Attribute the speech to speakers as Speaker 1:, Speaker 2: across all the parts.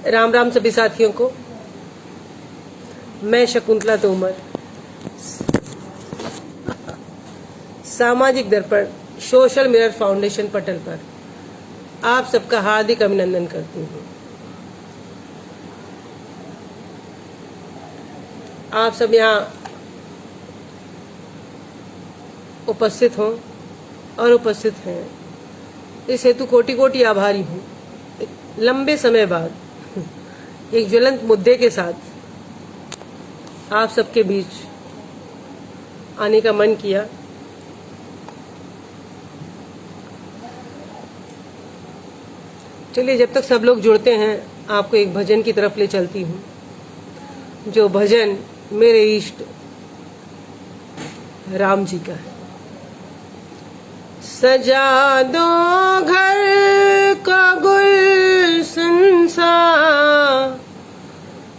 Speaker 1: राम राम सभी साथियों को। मैं शकुंतला तोमर, सामाजिक दर्पण सोशल मिरर फाउंडेशन पटल पर आप सबका हार्दिक अभिनंदन करती हूँ। आप सब यहाँ उपस्थित हों और उपस्थित हैं, इस हेतु कोटि कोटि आभारी हूँ। लंबे समय बाद एक ज्वलंत मुद्दे के साथ आप सबके बीच आने का मन किया। चलिए, जब तक सब लोग जुड़ते हैं, आपको एक भजन की तरफ ले चलती हूँ, जो भजन मेरे इष्ट राम जी का है। सजा दो घर का गुलशन सा,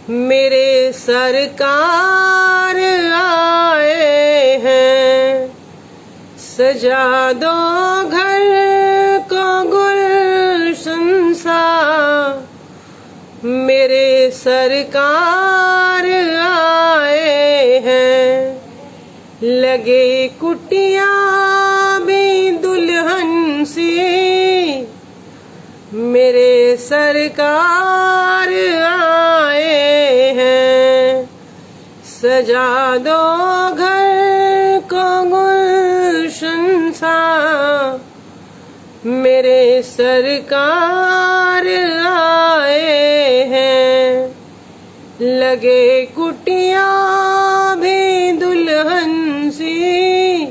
Speaker 1: मेरे सरकार आए हैं। सजा दो घर का गुलशन सा, मेरे सरकार आए हैं। लगे कुटिया भी दुल्हन सी, मेरे सरकार आए हैं। सजा दो घर को गुलशन सा, मेरे सरकार आए हैं। लगे कुटिया भी दुल्हन सी,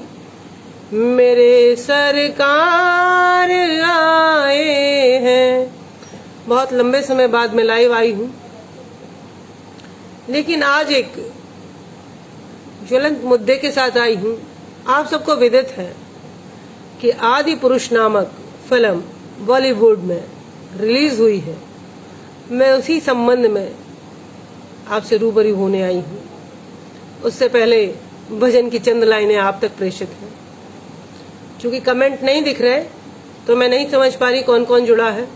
Speaker 1: मेरे सरकार आए हैं। बहुत लंबे समय बाद मैं लाइव आई हूँ, लेकिन आज एक ज्वलंत मुद्दे के साथ आई हूँ। आप सबको विदित है कि आदि पुरुष नामक फिल्म बॉलीवुड में रिलीज हुई है। मैं उसी संबंध में आपसे रूबरू होने आई हूँ। उससे पहले भजन की चंद लाइनें आप तक प्रेषित हैं। चूंकि कमेंट नहीं दिख रहे, तो मैं नहीं समझ पा रही कौन कौन जुड़ा है।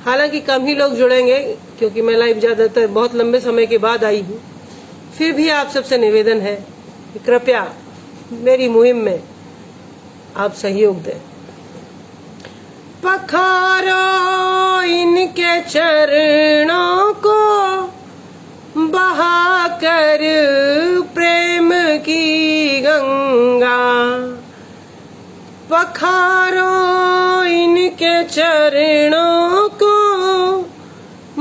Speaker 1: हालांकि कम ही लोग जुड़ेंगे, क्योंकि मैं लाइव ज्यादातर बहुत लंबे समय के बाद आई हूँ। फिर भी आप सबसे निवेदन है कि कृपया मेरी मुहिम में आप सहयोग दें। पखारो इनके चरणों को, बहाकर प्रेम की गंगा। पखारो इनके चरणों को,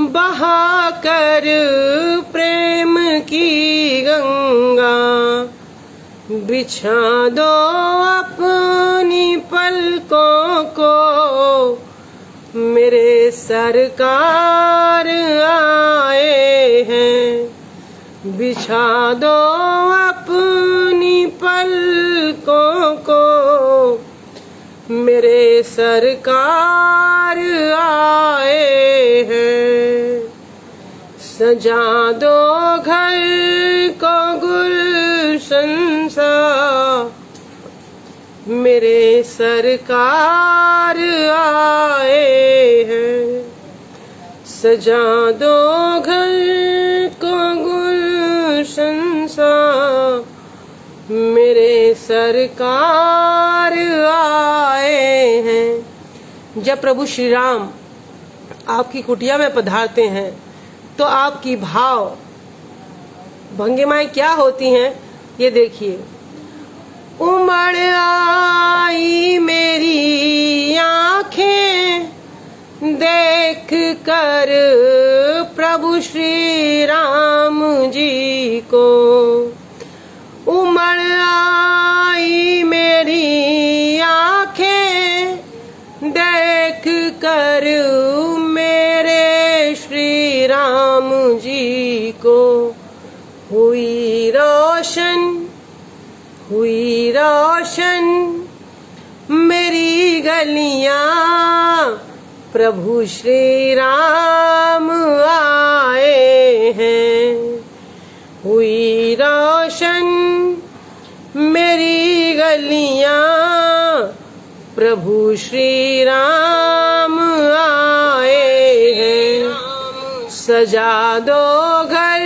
Speaker 1: बहाकर प्रेम की गंगा। बिछा दो अपनी पलकों को, मेरे सरकार आए हैं। बिछा दो अपनी पलकों को, मेरे सरकार आए हैं। सजा दो घर को गुलशन सा, मेरे सरकार आए हैं। सजा दो घर को गुलशन सा, मेरे सरकार आए हैं। जब प्रभु श्री राम आपकी कुटिया में पधारते हैं, तो आपकी भाव भंगिमाएं क्या होती हैं, ये देखिए। उमड़ आई मेरी आँखें देख कर प्रभु श्री राम जी को। उमड़ आई मेरी आँखें देख कर मेरे श्री राम जी को। हुई रोशन मेरी गलियां, प्रभु श्री राम आए हैं। हुई रोशन मेरी गलियां, प्रभु श्री राम आए हैं। सजा दो घर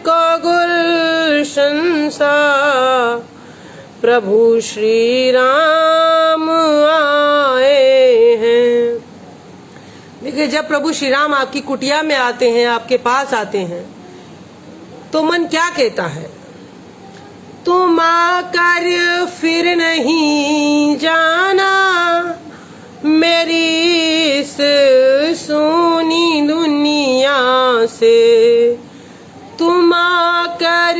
Speaker 1: को गुलशन सा, प्रभु श्री राम आए हैं। देखिए, जब प्रभु श्री राम आपकी कुटिया में आते हैं, आपके पास आते हैं, तो मन क्या कहता है? तुम आकर फिर नहीं जाना मेरी इस सोनी दुनिया से, तुम आकर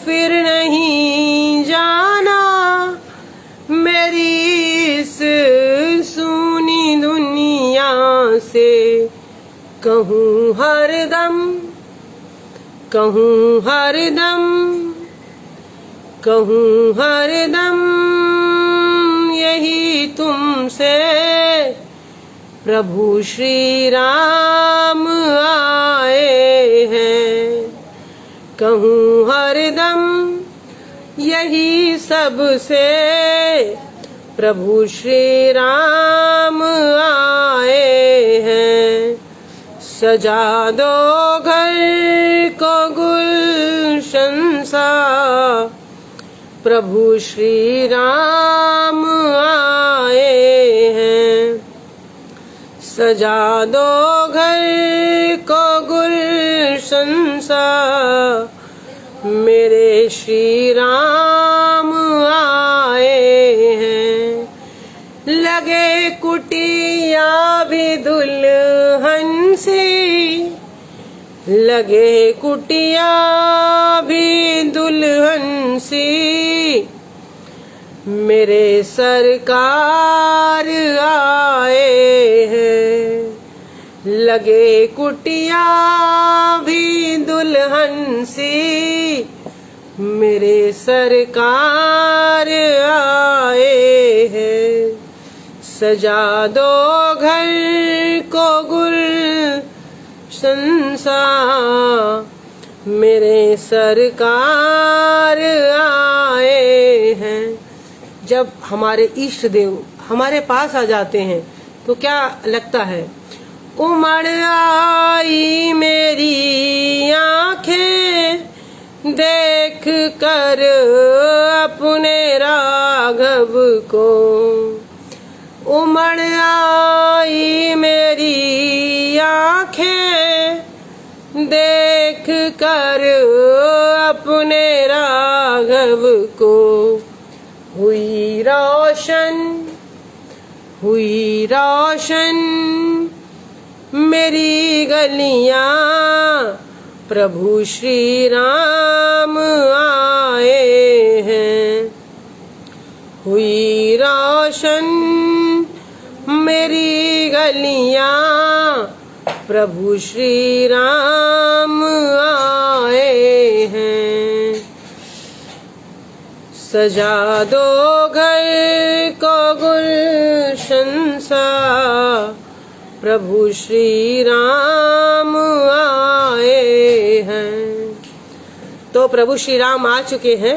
Speaker 1: फिर नहीं जाना मेरी इस सोनी दुनिया से। कहूँ हरदम, कहूँ हरदम, कहूँ हरदम यही तुमसे, प्रभु श्री राम आए हैं। कहूँ हरदम यही सबसे, प्रभु श्री राम आए हैं। सजा दो घर को गुलशन सा, प्रभु श्री राम आए हैं। सजा दो घर को गुलशन सा, मेरे श्री राम आए हैं। लगे कुटिया भी दुल्हन सी, लगे कुटिया भी दुल्हन सी, मेरे सरकार आए हैं। लगे कुटिया भी दुल्हन सी, मेरे सरकार आए हैं। सजा दो घर को गुलशन सा, मेरे सरकार आए हैं। जब हमारे इष्ट देव हमारे पास आ जाते हैं तो क्या लगता है? उमड़ आई मेरी आंखें देख कर अपने राघव को, उमड़ आई मेरी आंखें देख कर अपने राघव को। हुई रोशन, हुई रोशन मेरी गलियां, प्रभु श्री राम आए हैं। हुई रोशन मेरी गलियां, प्रभु श्री राम आए हैं। सजा दो घर को गुलशन सा, प्रभु श्री राम आए हैं। तो प्रभु श्री राम आ चुके हैं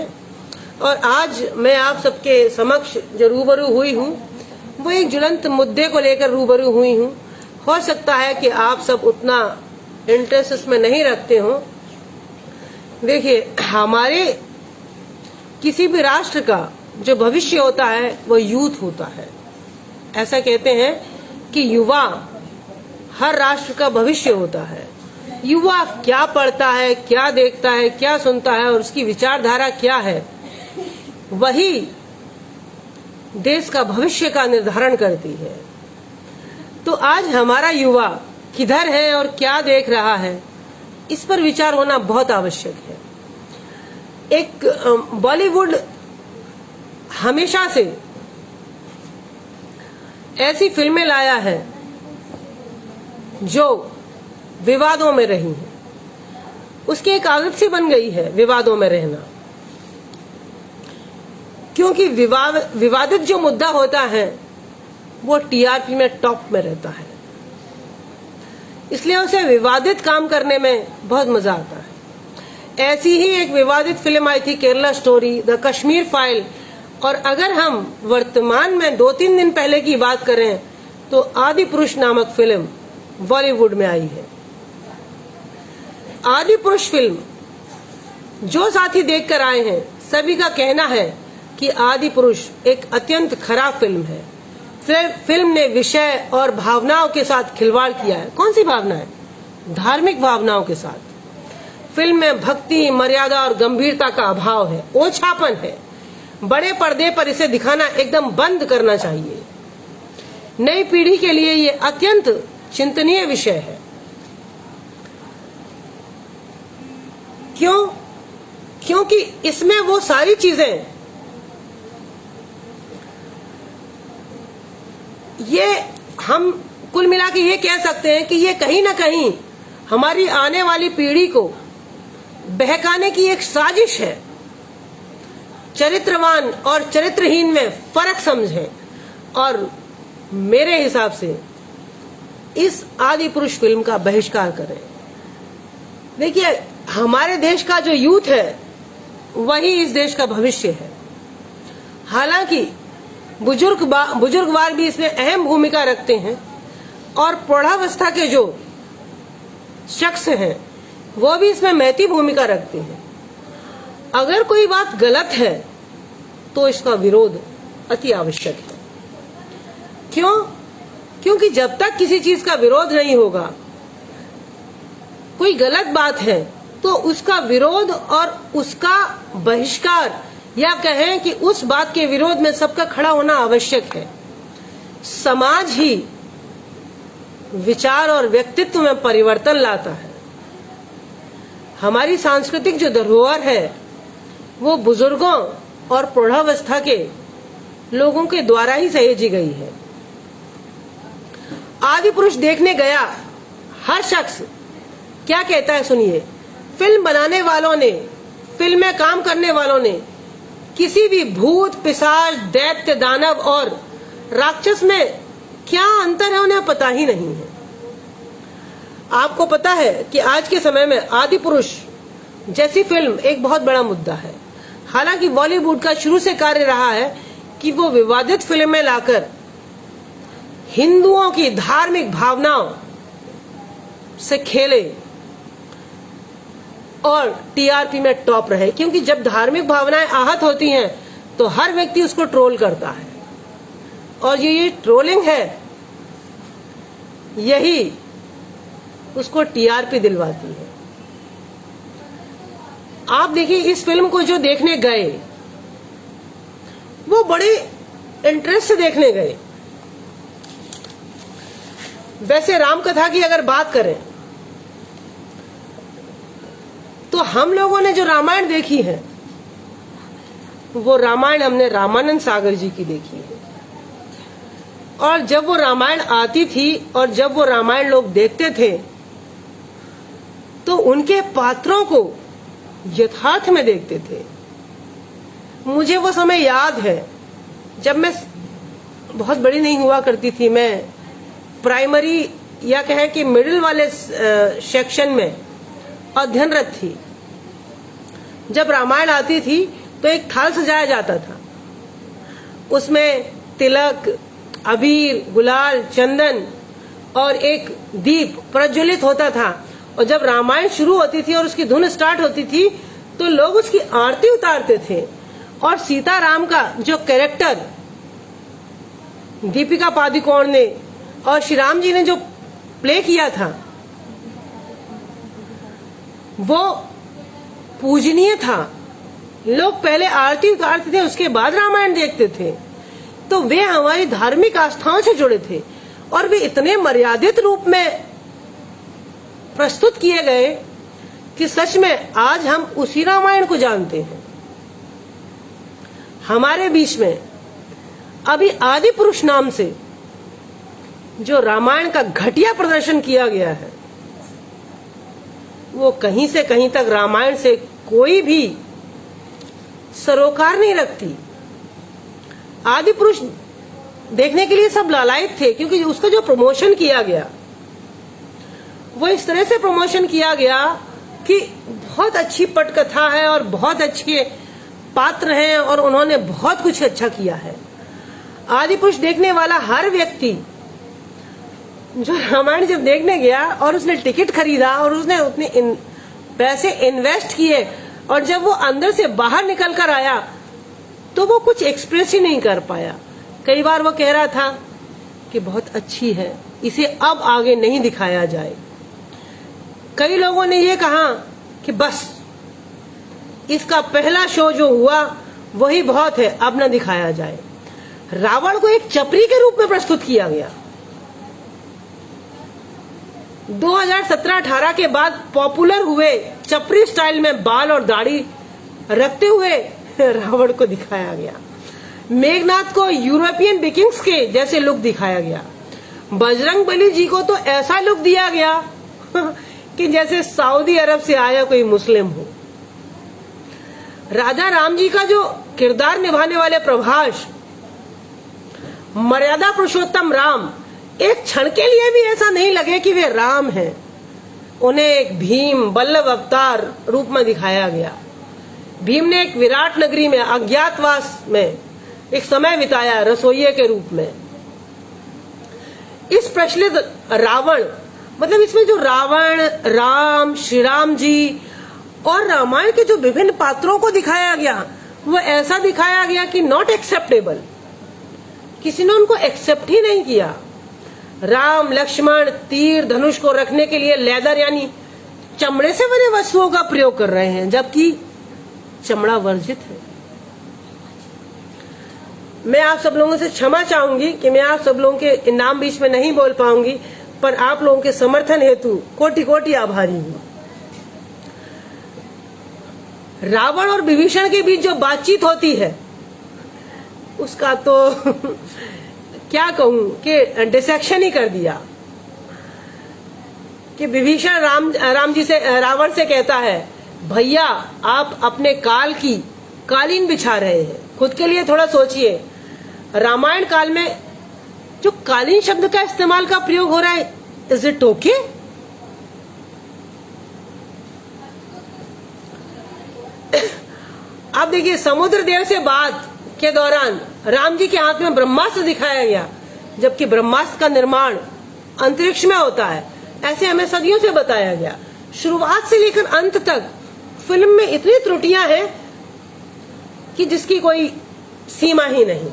Speaker 1: और आज मैं आप सबके समक्ष जो रूबरू हुई हूँ वो एक ज्वलंत मुद्दे को लेकर रूबरू हुई हूँ। हो सकता है कि आप सब उतना इंटरेस्ट इसमें नहीं रखते हो। देखिए, हमारे किसी भी राष्ट्र का जो भविष्य होता है वो यूथ होता है। ऐसा कहते हैं कि युवा हर राष्ट्र का भविष्य होता है। युवा क्या पढ़ता है, क्या देखता है, क्या सुनता है और उसकी विचारधारा क्या है, वही देश का भविष्य का निर्धारण करती है। तो आज हमारा युवा किधर है और क्या देख रहा है, इस पर विचार होना बहुत आवश्यक है। एक बॉलीवुड हमेशा से ऐसी फिल्में लाया है जो विवादों में रही हैं। उसकी एक आदत सी बन गई है विवादों में रहना, क्योंकि विवादित जो मुद्दा होता है वो टीआरपी में टॉप में रहता है, इसलिए उसे विवादित काम करने में बहुत मजा आता है। ऐसी ही एक विवादित फिल्म आई थी Kerala story, the Kashmir file. और अगर हम वर्तमान में 2-3 दिन पहले की बात करें तो आदि पुरुष नामक फिल्म बॉलीवुड में आई है। आदि पुरुष फिल्म जो साथी देखकर आए हैं, सभी का कहना है कि आदि पुरुष एक अत्यंत खराब फिल्म है। फिल्म ने विषय और भावनाओं के साथ खिलवाड़ किया है। कौन सी भावना है? धार्मिक भावनाओं के साथ। फिल्म में भक्ति, मर्यादा और गंभीरता का अभाव है, ओछापन है। बड़े पर्दे पर इसे दिखाना एकदम बंद करना चाहिए। नई पीढ़ी के लिए ये अत्यंत चिंतनीय विषय है। क्यों? क्योंकि इसमें वो सारी चीजें, ये हम कुल मिला के ये कह सकते हैं कि ये कहीं ना कहीं हमारी आने वाली पीढ़ी को बहकाने की एक साजिश है। चरित्रवान और चरित्रहीन में फर्क समझें और मेरे हिसाब से इस आदि पुरुष फिल्म का बहिष्कार करें। देखिए, हमारे देश का जो यूथ है वही इस देश का भविष्य है। हालांकि बुजुर्गवार भी इसमें अहम भूमिका रखते हैं और प्रौढ़ावस्था के जो शख्स हैं वो भी इसमें महती भूमिका रखते हैं। अगर कोई बात गलत है तो इसका विरोध अति आवश्यक है। क्यों? क्योंकि जब तक किसी चीज का विरोध नहीं होगा, कोई गलत बात है तो उसका विरोध और उसका बहिष्कार, या कहें कि उस बात के विरोध में सबका खड़ा होना आवश्यक है। समाज ही विचार और व्यक्तित्व में परिवर्तन लाता है। हमारी सांस्कृतिक जो धरोहर है वो बुजुर्गों और प्रौढ़ावस्था के लोगों के द्वारा ही सहेजी गई है। आदि पुरुष देखने गया हर शख्स क्या कहता है सुनिए। फिल्म बनाने वालों ने, फिल्म में काम करने वालों ने किसी भी भूत, पिशाच, दैत्य, दानव और राक्षस में क्या अंतर है उन्हें पता ही नहीं है। आपको पता है कि आज के समय में आदि पुरुष जैसी फिल्म एक बहुत बड़ा मुद्दा है। हालांकि बॉलीवुड का शुरू से कार्य रहा है कि वो विवादित फिल्में लाकर हिंदुओं की धार्मिक भावनाओं से खेले और टीआरपी में टॉप रहे। क्योंकि जब धार्मिक भावनाएं आहत होती हैं तो हर व्यक्ति उसको ट्रोल करता है और ये ट्रोलिंग है, यही उसको टीआरपी दिलवाती है। आप देखिए, इस फिल्म को जो देखने गए वो बड़े इंटरेस्ट से देखने गए। वैसे रामकथा की अगर बात करें तो हम लोगों ने जो रामायण देखी है वो रामायण हमने रामानंद सागर जी की देखी है। और जब वो रामायण आती थी और जब वो रामायण लोग देखते थे तो उनके पात्रों को यथार्थ में देखते थे। मुझे वो समय याद है जब मैं बहुत बड़ी नहीं हुआ करती थी, मैं प्राइमरी या कहें कि मिडिल वाले सेक्शन में अध्ययनरत थी। जब रामायण आती थी तो एक थाल सजाया जाता था, उसमें तिलक, अबीर, गुलाल, चंदन और एक दीप प्रज्वलित होता था। और जब रामायण शुरू होती थी और उसकी धुन स्टार्ट होती थी तो लोग उसकी आरती उतारते थे। और सीताराम का जो कैरेक्टर दीपिका पादुकोण ने और श्री राम जी ने जो प्ले किया था वो पूजनीय था। लोग पहले आरती उतारते थे, उसके बाद रामायण देखते थे। तो वे हमारी धार्मिक आस्थाओं से जुड़े थे और वे इतने मर्यादित रूप में प्रस्तुत किए गए कि सच में आज हम उसी रामायण को जानते हैं। हमारे बीच में अभी आदि पुरुष नाम से जो रामायण का घटिया प्रदर्शन किया गया है वो कहीं से कहीं तक रामायण से कोई भी सरोकार नहीं रखती। आदि पुरुष देखने के लिए सब लालायित थे क्योंकि उसका जो प्रमोशन किया गया वो इस तरह से प्रमोशन किया गया कि बहुत अच्छी पटकथा है और बहुत अच्छे पात्र हैं और उन्होंने बहुत कुछ अच्छा किया है। आदि पुरुष देखने वाला हर व्यक्ति जो रामायण जब देखने गया और उसने टिकट खरीदा और उसने अपने पैसे इन्वेस्ट किए, और जब वो अंदर से बाहर निकल कर आया तो वो कुछ एक्सप्रेस ही नहीं कर पाया। कई बार वो कह रहा था कि बहुत अच्छी है, इसे अब आगे नहीं दिखाया जाए। कई लोगों ने ये कहा कि बस इसका पहला शो जो हुआ वही बहुत है, अब न दिखाया जाए। रावण को एक चपरी के रूप में प्रस्तुत किया गया। 2017-18 के बाद पॉपुलर हुए चपरी स्टाइल में बाल और दाढ़ी रखते हुए रावण को दिखाया गया। मेघनाथ को यूरोपियन विकिंग्स के जैसे लुक दिखाया गया। बजरंगबली जी को तो ऐसा लुक दिया गया कि जैसे सऊदी अरब से आया कोई मुस्लिम हो। राजा राम जी का जो किरदार निभाने वाले प्रभास, मर्यादा पुरुषोत्तम राम, एक क्षण के लिए भी ऐसा नहीं लगे कि वे राम हैं। उन्हें एक भीम बल्लभ अवतार रूप में दिखाया गया। भीम ने एक विराट नगरी में अज्ञातवास में एक समय बिताया, रसोइये के रूप में। इस प्रचलित रावण, मतलब इसमें जो रावण, राम, श्री राम जी और रामायण के जो विभिन्न पात्रों को दिखाया गया, वो ऐसा दिखाया गया कि नॉट एक्सेप्टेबल। किसी ने उनको एक्सेप्ट ही नहीं किया। राम लक्ष्मण तीर धनुष को रखने के लिए लेदर यानी चमड़े से बने वस्तुओं का प्रयोग कर रहे हैं, जबकि चमड़ा वर्जित है। मैं आप सब लोगों से क्षमा चाहूंगी कि मैं आप सब लोगों के नाम बीच में नहीं बोल पाऊंगी, पर आप लोगों के समर्थन हेतु कोटि कोटि आभारी हूं। रावण और विभीषण के बीच जो बातचीत होती है उसका तो क्या कहूं कि डिसेक्शन ही कर दिया। कि विभीषण राम जी से, रावण से कहता है, भैया आप अपने काल की कालीन बिछा रहे हैं, खुद के लिए थोड़ा सोचिए। रामायण काल में जो कालीन शब्द का इस्तेमाल का प्रयोग हो रहा है, इज इट ओके? अब देखिए, समुद्र देव से बात के दौरान राम जी के हाथ में ब्रह्मास्त्र दिखाया गया, जबकि ब्रह्मास्त्र का निर्माण अंतरिक्ष में होता है, ऐसे हमें सदियों से बताया गया। शुरुआत से लेकर अंत तक फिल्म में इतनी त्रुटियां हैं कि जिसकी कोई सीमा ही नहीं।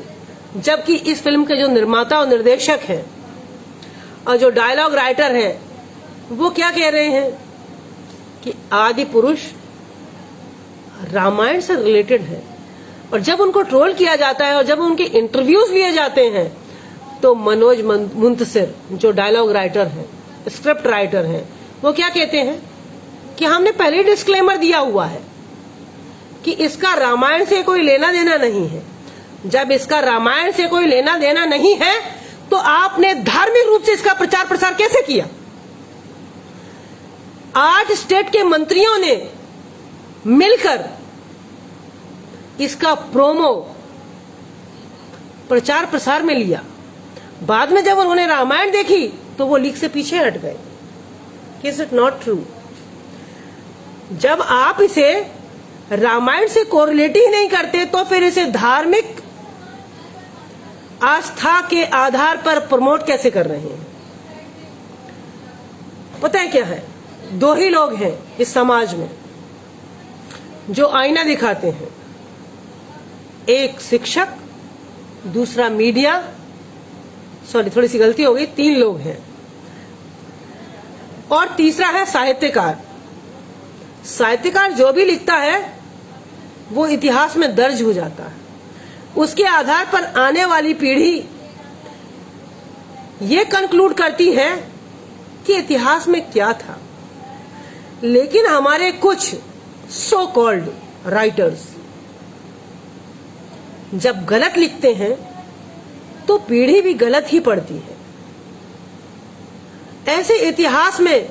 Speaker 1: जबकि इस फिल्म के जो निर्माता और निर्देशक हैं और जो डायलॉग राइटर हैं, वो क्या कह रहे हैं कि आदि पुरुष रामायण से रिलेटेड है। और जब उनको ट्रोल किया जाता है और जब उनके इंटरव्यूज लिए जाते हैं, तो मनोज मुंतसिर जो डायलॉग राइटर हैं, स्क्रिप्ट राइटर हैं, वो क्या कहते हैं कि हमने पहले डिस्क्लेमर दिया हुआ है कि इसका रामायण से कोई लेना देना नहीं है। जब इसका रामायण से कोई लेना देना नहीं है, तो आपने धार्मिक रूप से इसका प्रचार प्रसार कैसे किया? 8 स्टेट के मंत्रियों ने मिलकर इसका प्रोमो प्रचार प्रसार में लिया। बाद में जब उन्होंने रामायण देखी तो वो लीक से पीछे हट गए। Is it not true? जब आप इसे रामायण से कोरिलेट ही नहीं करते, तो फिर इसे धार्मिक आस्था के आधार पर प्रमोट कैसे कर रहे हैं? पता है क्या है, 2 ही लोग हैं इस समाज में जो आईना दिखाते हैं। एक शिक्षक, दूसरा मीडिया, सॉरी थोड़ी सी गलती हो गई, 3 लोग हैं, और तीसरा है साहित्यकार। साहित्यकार जो भी लिखता है वो इतिहास में दर्ज हो जाता है। उसके आधार पर आने वाली पीढ़ी ये कंक्लूड करती है कि इतिहास में क्या था। लेकिन हमारे कुछ सो कॉल्ड राइटर्स जब गलत लिखते हैं तो पीढ़ी भी गलत ही पढ़ती है। ऐसे इतिहास में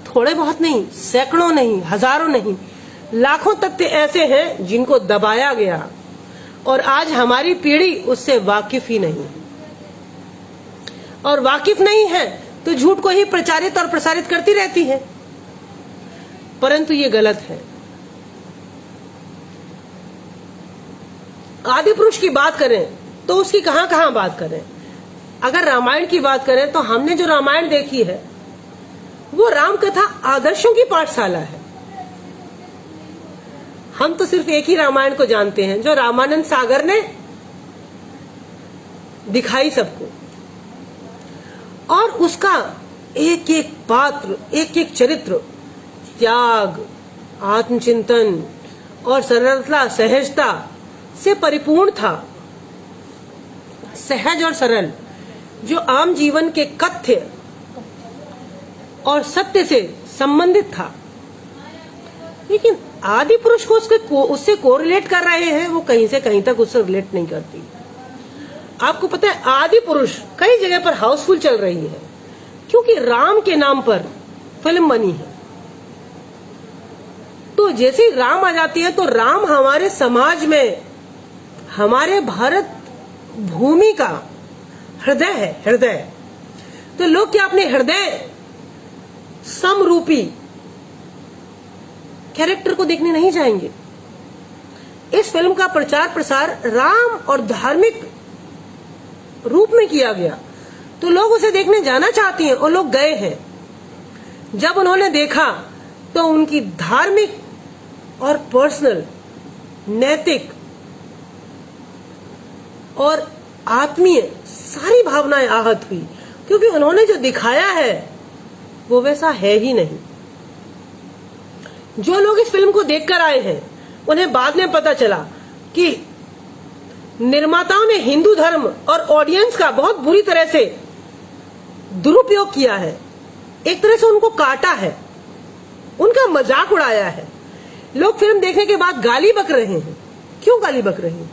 Speaker 1: थोड़े बहुत नहीं, सैकड़ों नहीं, हजारों नहीं, लाखों तथ्य ऐसे हैं जिनको दबाया गया, और आज हमारी पीढ़ी उससे वाकिफ ही नहीं। और वाकिफ नहीं है तो झूठ को ही प्रचारित और प्रसारित करती रहती है, परंतु ये गलत है। आदि पुरुष की बात करें तो उसकी कहां बात करें। अगर रामायण की बात करें तो हमने जो रामायण देखी है वो राम कथा आदर्शों की पाठशाला है। हम तो सिर्फ एक ही रामायण को जानते हैं जो रामानंद सागर ने दिखाई सबको, और उसका एक एक पात्र, एक एक चरित्र त्याग, आत्मचिंतन और सरलता, सहजता से परिपूर्ण था। सहज और सरल, जो आम जीवन के कथ्य और सत्य से संबंधित था। लेकिन आदि पुरुष को उससे कोरिलेट कर रहे हैं, वो कहीं से कहीं तक उससे रिलेट नहीं करती। आपको पता है आदि पुरुष कई जगह पर हाउसफुल चल रही है क्योंकि राम के नाम पर फिल्म बनी है। तो जैसे ही राम आ जाती है तो राम हमारे समाज में, हमारे भारत भूमि का हृदय है, हृदय। तो लोग क्या अपने हृदय समरूपी कैरेक्टर को देखने नहीं जाएंगे? इस फिल्म का प्रचार प्रसार राम और धार्मिक रूप में किया गया तो लोग उसे देखने जाना चाहते हैं, और लोग गए हैं। जब उन्होंने देखा तो उनकी धार्मिक और पर्सनल, नैतिक और आत्मीय सारी भावनाएं आहत हुई, क्योंकि उन्होंने जो दिखाया है वो वैसा है ही नहीं। जो लोग इस फिल्म को देखकर आए हैं उन्हें बाद में पता चला कि निर्माताओं ने हिंदू धर्म और ऑडियंस का बहुत बुरी तरह से दुरुपयोग किया है, एक तरह से उनको काटा है, उनका मजाक उड़ाया है। लोग फिल्म देखने के बाद गाली बक रहे हैं। क्यों गाली बक रहे हैं?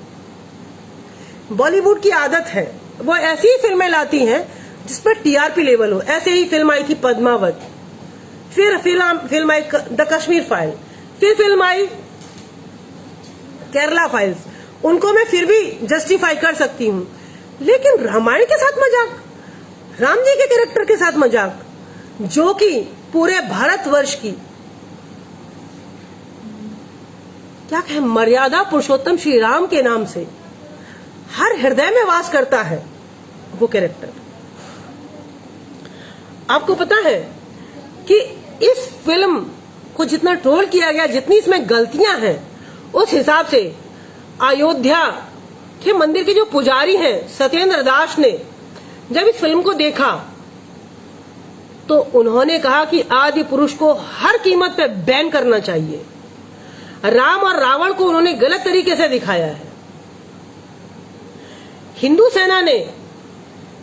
Speaker 1: बॉलीवुड की आदत है, वो ऐसी ही फिल्में लाती हैं जिस पर टीआरपी लेवल हो। ऐसे ही फिल्म आई थी पद्मावत, फिर film I the Kashmir file, फिर फिल्म आई केरला फाइल्स। उनको मैं फिर भी जस्टिफाई कर सकती हूँ, लेकिन रामायण के साथ मजाक, राम जी के कैरेक्टर के साथ मजाक, जो कि पूरे भारतवर्ष की क्या कहें मर्यादा पुरुषोत्तम श्री राम के नाम से हर हृदय में वास करता है वो कैरेक्टर। आपको पता है कि इस फिल्म को जितना ट्रोल किया गया, जितनी इसमें गलतियां हैं, उस हिसाब से अयोध्या के मंदिर के जो पुजारी हैं सत्येंद्र दास ने जब इस फिल्म को देखा तो उन्होंने कहा कि आदि पुरुष को हर कीमत पे बैन करना चाहिए। राम और रावण को उन्होंने गलत तरीके से दिखाया है। हिंदू सेना ने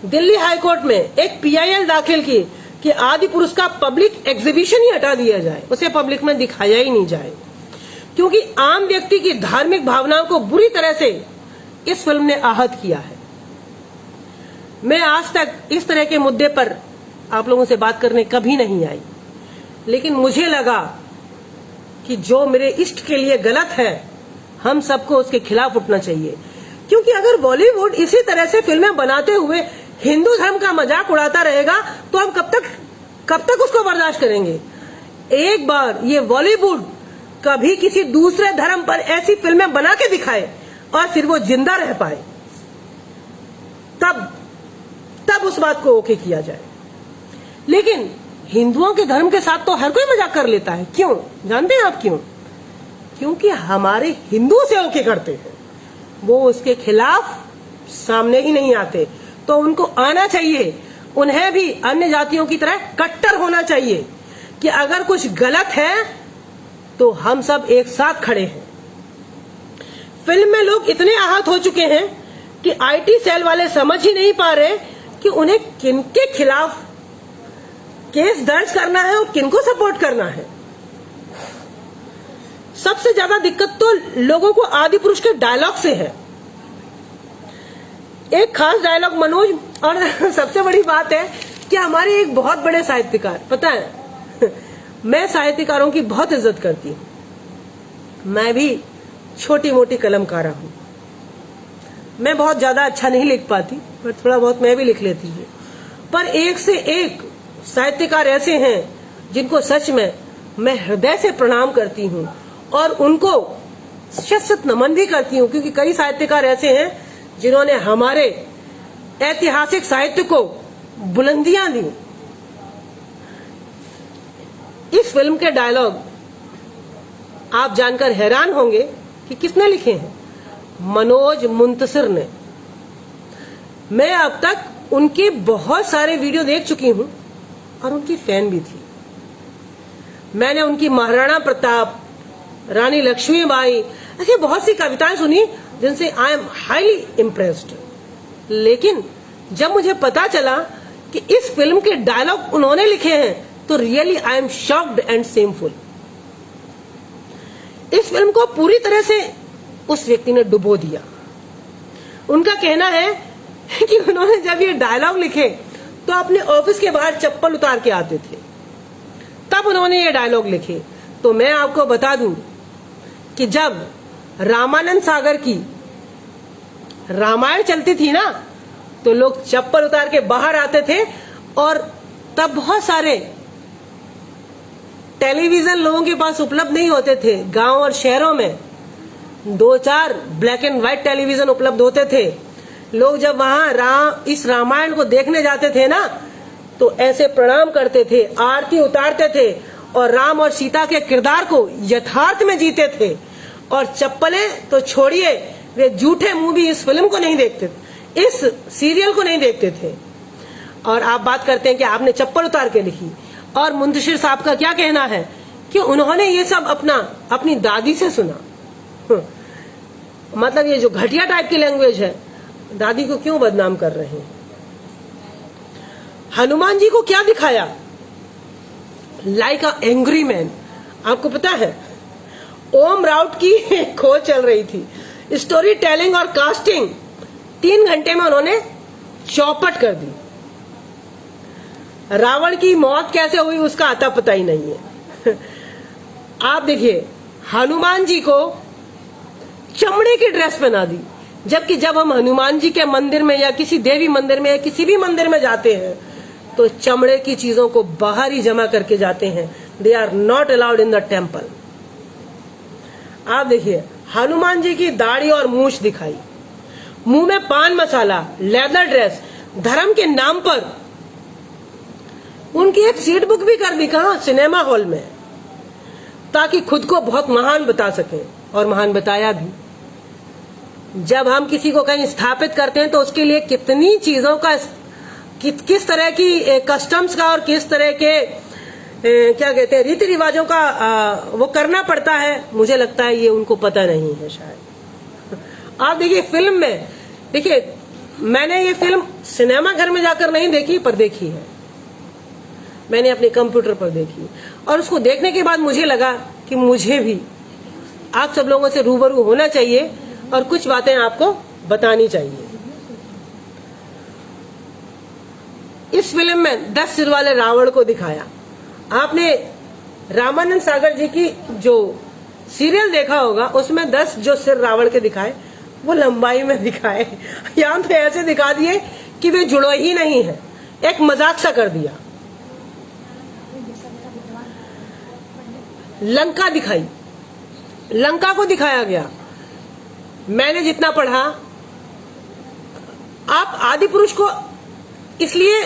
Speaker 1: दिल्ली हाईकोर्ट में एक पीआईएल दाखिल की कि आदि पुरुष का पब्लिक एग्जीबिशन ही हटा दिया जाए, उसे पब्लिक में दिखाया ही नहीं जाए, क्योंकि आम व्यक्ति की धार्मिक भावनाओं को बुरी तरह से इस फिल्म ने आहत किया है। मैं आज तक इस तरह के मुद्दे पर आप लोगों से बात करने कभी नहीं आई, लेकिन मुझे लगा कि जो मेरे इष्ट के लिए गलत है हम सबको उसके खिलाफ उठना चाहिए। क्योंकि अगर बॉलीवुड इसी तरह से फिल्में बनाते हुए हिंदू धर्म का मजाक उड़ाता रहेगा तो हम कब तक उसको बर्दाश्त करेंगे। एक बार ये बॉलीवुड कभी किसी दूसरे धर्म पर ऐसी फिल्में बना के दिखाए और फिर वो जिंदा रह पाए, तब उस बात को ओके किया जाए। लेकिन हिंदुओं के धर्म के साथ तो हर कोई मजाक कर लेता है। क्यों जानते हैं आप क्यों? क्योंकि हमारे हिंदू से ओके करते हैं, वो उसके खिलाफ सामने ही नहीं आते। तो उनको आना चाहिए, उन्हें भी अन्य जातियों की तरह कट्टर होना चाहिए कि अगर कुछ गलत है तो हम सब एक साथ खड़े हैं। फिल्म में लोग इतने आहत हो चुके हैं कि आईटी सेल वाले समझ ही नहीं पा रहे कि उन्हें किनके खिलाफ केस दर्ज करना है और किनको सपोर्ट करना है। सबसे ज्यादा दिक्कत तो लोगों को आदि पुरुष के डायलॉग से है। एक खास डायलॉग मनोज, और सबसे बड़ी बात है कि हमारे एक बहुत बड़े साहित्यकार, पता है मैं साहित्यकारों की बहुत इज्जत करती हूं, मैं भी छोटी मोटी कलमकारा हूं। मैं बहुत ज्यादा अच्छा नहीं लिख पाती, पर थोड़ा बहुत मैं भी लिख लेती हूँ। पर एक से एक साहित्यकार ऐसे हैं जिनको सच में मैं हृदय से प्रणाम करती हूँ और उनको शत नमन भी करती हूँ, क्योंकि कई साहित्यकार ऐसे हैं जिन्होंने हमारे ऐतिहासिक साहित्य को बुलंदियां दी। इस फिल्म के डायलॉग आप जानकर हैरान होंगे कि किसने लिखे हैं। मनोज मुंतसिर ने। मैं अब तक उनके बहुत सारे वीडियो देख चुकी हूं और उनकी फैन भी थी। मैंने उनकी महाराणा प्रताप, रानी लक्ष्मीबाई, ऐसी बहुत सी कविताएं सुनी जिनसे आई एम हाईली इम्प्रेस्ड। लेकिन जब मुझे पता चला कि इस फिल्म के डायलॉग उन्होंने लिखे हैं तो really I am shocked and shameful. इस फिल्म को पूरी तरह से उस व्यक्ति ने डुबो दिया। उनका कहना है कि उन्होंने जब ये डायलॉग लिखे तो अपने ऑफिस के बाहर चप्पल उतार के आते थे, तब उन्होंने ये डायलॉग लिखे। तो मैं आपको बता दूं कि जब रामानंद सागर की रामायण चलती थी ना, तो लोग चप्पल उतार के बाहर आते थे और तब बहुत सारे टेलीविजन लोगों के पास उपलब्ध नहीं होते थे। गांव और शहरों में 2-4 ब्लैक एंड व्हाइट टेलीविजन उपलब्ध होते थे। लोग जब वहां इस रामायण को देखने जाते थे ना, तो ऐसे प्रणाम करते थे, आरती उतारते थे और राम और सीता के किरदार को यथार्थ में जीते थे। और चप्पलें तो छोड़िए, वे झूठे मुंह भी इस फिल्म को नहीं देखते थे, इस सीरियल को नहीं देखते थे। और आप बात करते हैं कि आपने चप्पल उतार के लिखी। और मुंतशिर साहब का क्या कहना है कि उन्होंने ये सब अपनी दादी से सुना। मतलब ये जो घटिया टाइप की लैंग्वेज है, दादी को क्यों बदनाम कर रहे हैं। हनुमान जी को क्या दिखाया? लाइक अ एंग्री मैन। आपको पता है ओम राउत की खोज चल रही थी, स्टोरी टेलिंग और कास्टिंग 3 घंटे में उन्होंने चौपट कर दी। रावण की मौत कैसे हुई उसका अता पता ही नहीं है। आप देखिए, हनुमान जी को चमड़े की ड्रेस पहना दी, जबकि जब हम हनुमान जी के मंदिर में या किसी देवी मंदिर में या किसी भी मंदिर में जाते हैं तो चमड़े की चीजों को बाहर ही जमा करके जाते हैं। They are not allowed in the temple. आप देखिए, हनुमान जी की दाढ़ी और मूछ दिखाई, मुंह में पान मसाला, लेदर ड्रेस, धर्म के नाम पर उनकी एक सीट बुक भी कर दी। कहां? सिनेमा हॉल में, ताकि खुद को बहुत महान बता सके। और महान बताया भी। जब हम किसी को कहीं स्थापित करते हैं तो उसके लिए कितनी चीजों का, किस तरह की कस्टम्स का और किस तरह के क्या कहते हैं रीति रिवाजों का वो करना पड़ता है। मुझे लगता है ये उनको पता नहीं है शायद। आप देखिए फिल्म में, देखिए मैंने ये फिल्म सिनेमा घर में जाकर नहीं देखी, पर देखी है मैंने अपने कंप्यूटर पर देखी। और उसको देखने के बाद मुझे लगा कि मुझे भी आप सब लोगों से रूबरू होना चाहिए और कुछ बातें आपको बतानी चाहिए। इस फिल्म में 10 सिर वाले रावण को दिखाया। आपने रामानंद सागर जी की जो सीरियल देखा होगा, उसमें 10 जो सिर रावण के दिखाए वो लंबाई में दिखाए। यहाँ तो ऐसे दिखा दिए कि वे जुड़ो ही नहीं है, एक मजाक सा कर दिया। लंका दिखाई, लंका को दिखाया गया। मैंने जितना पढ़ा, आप आदि पुरुष को इसलिए,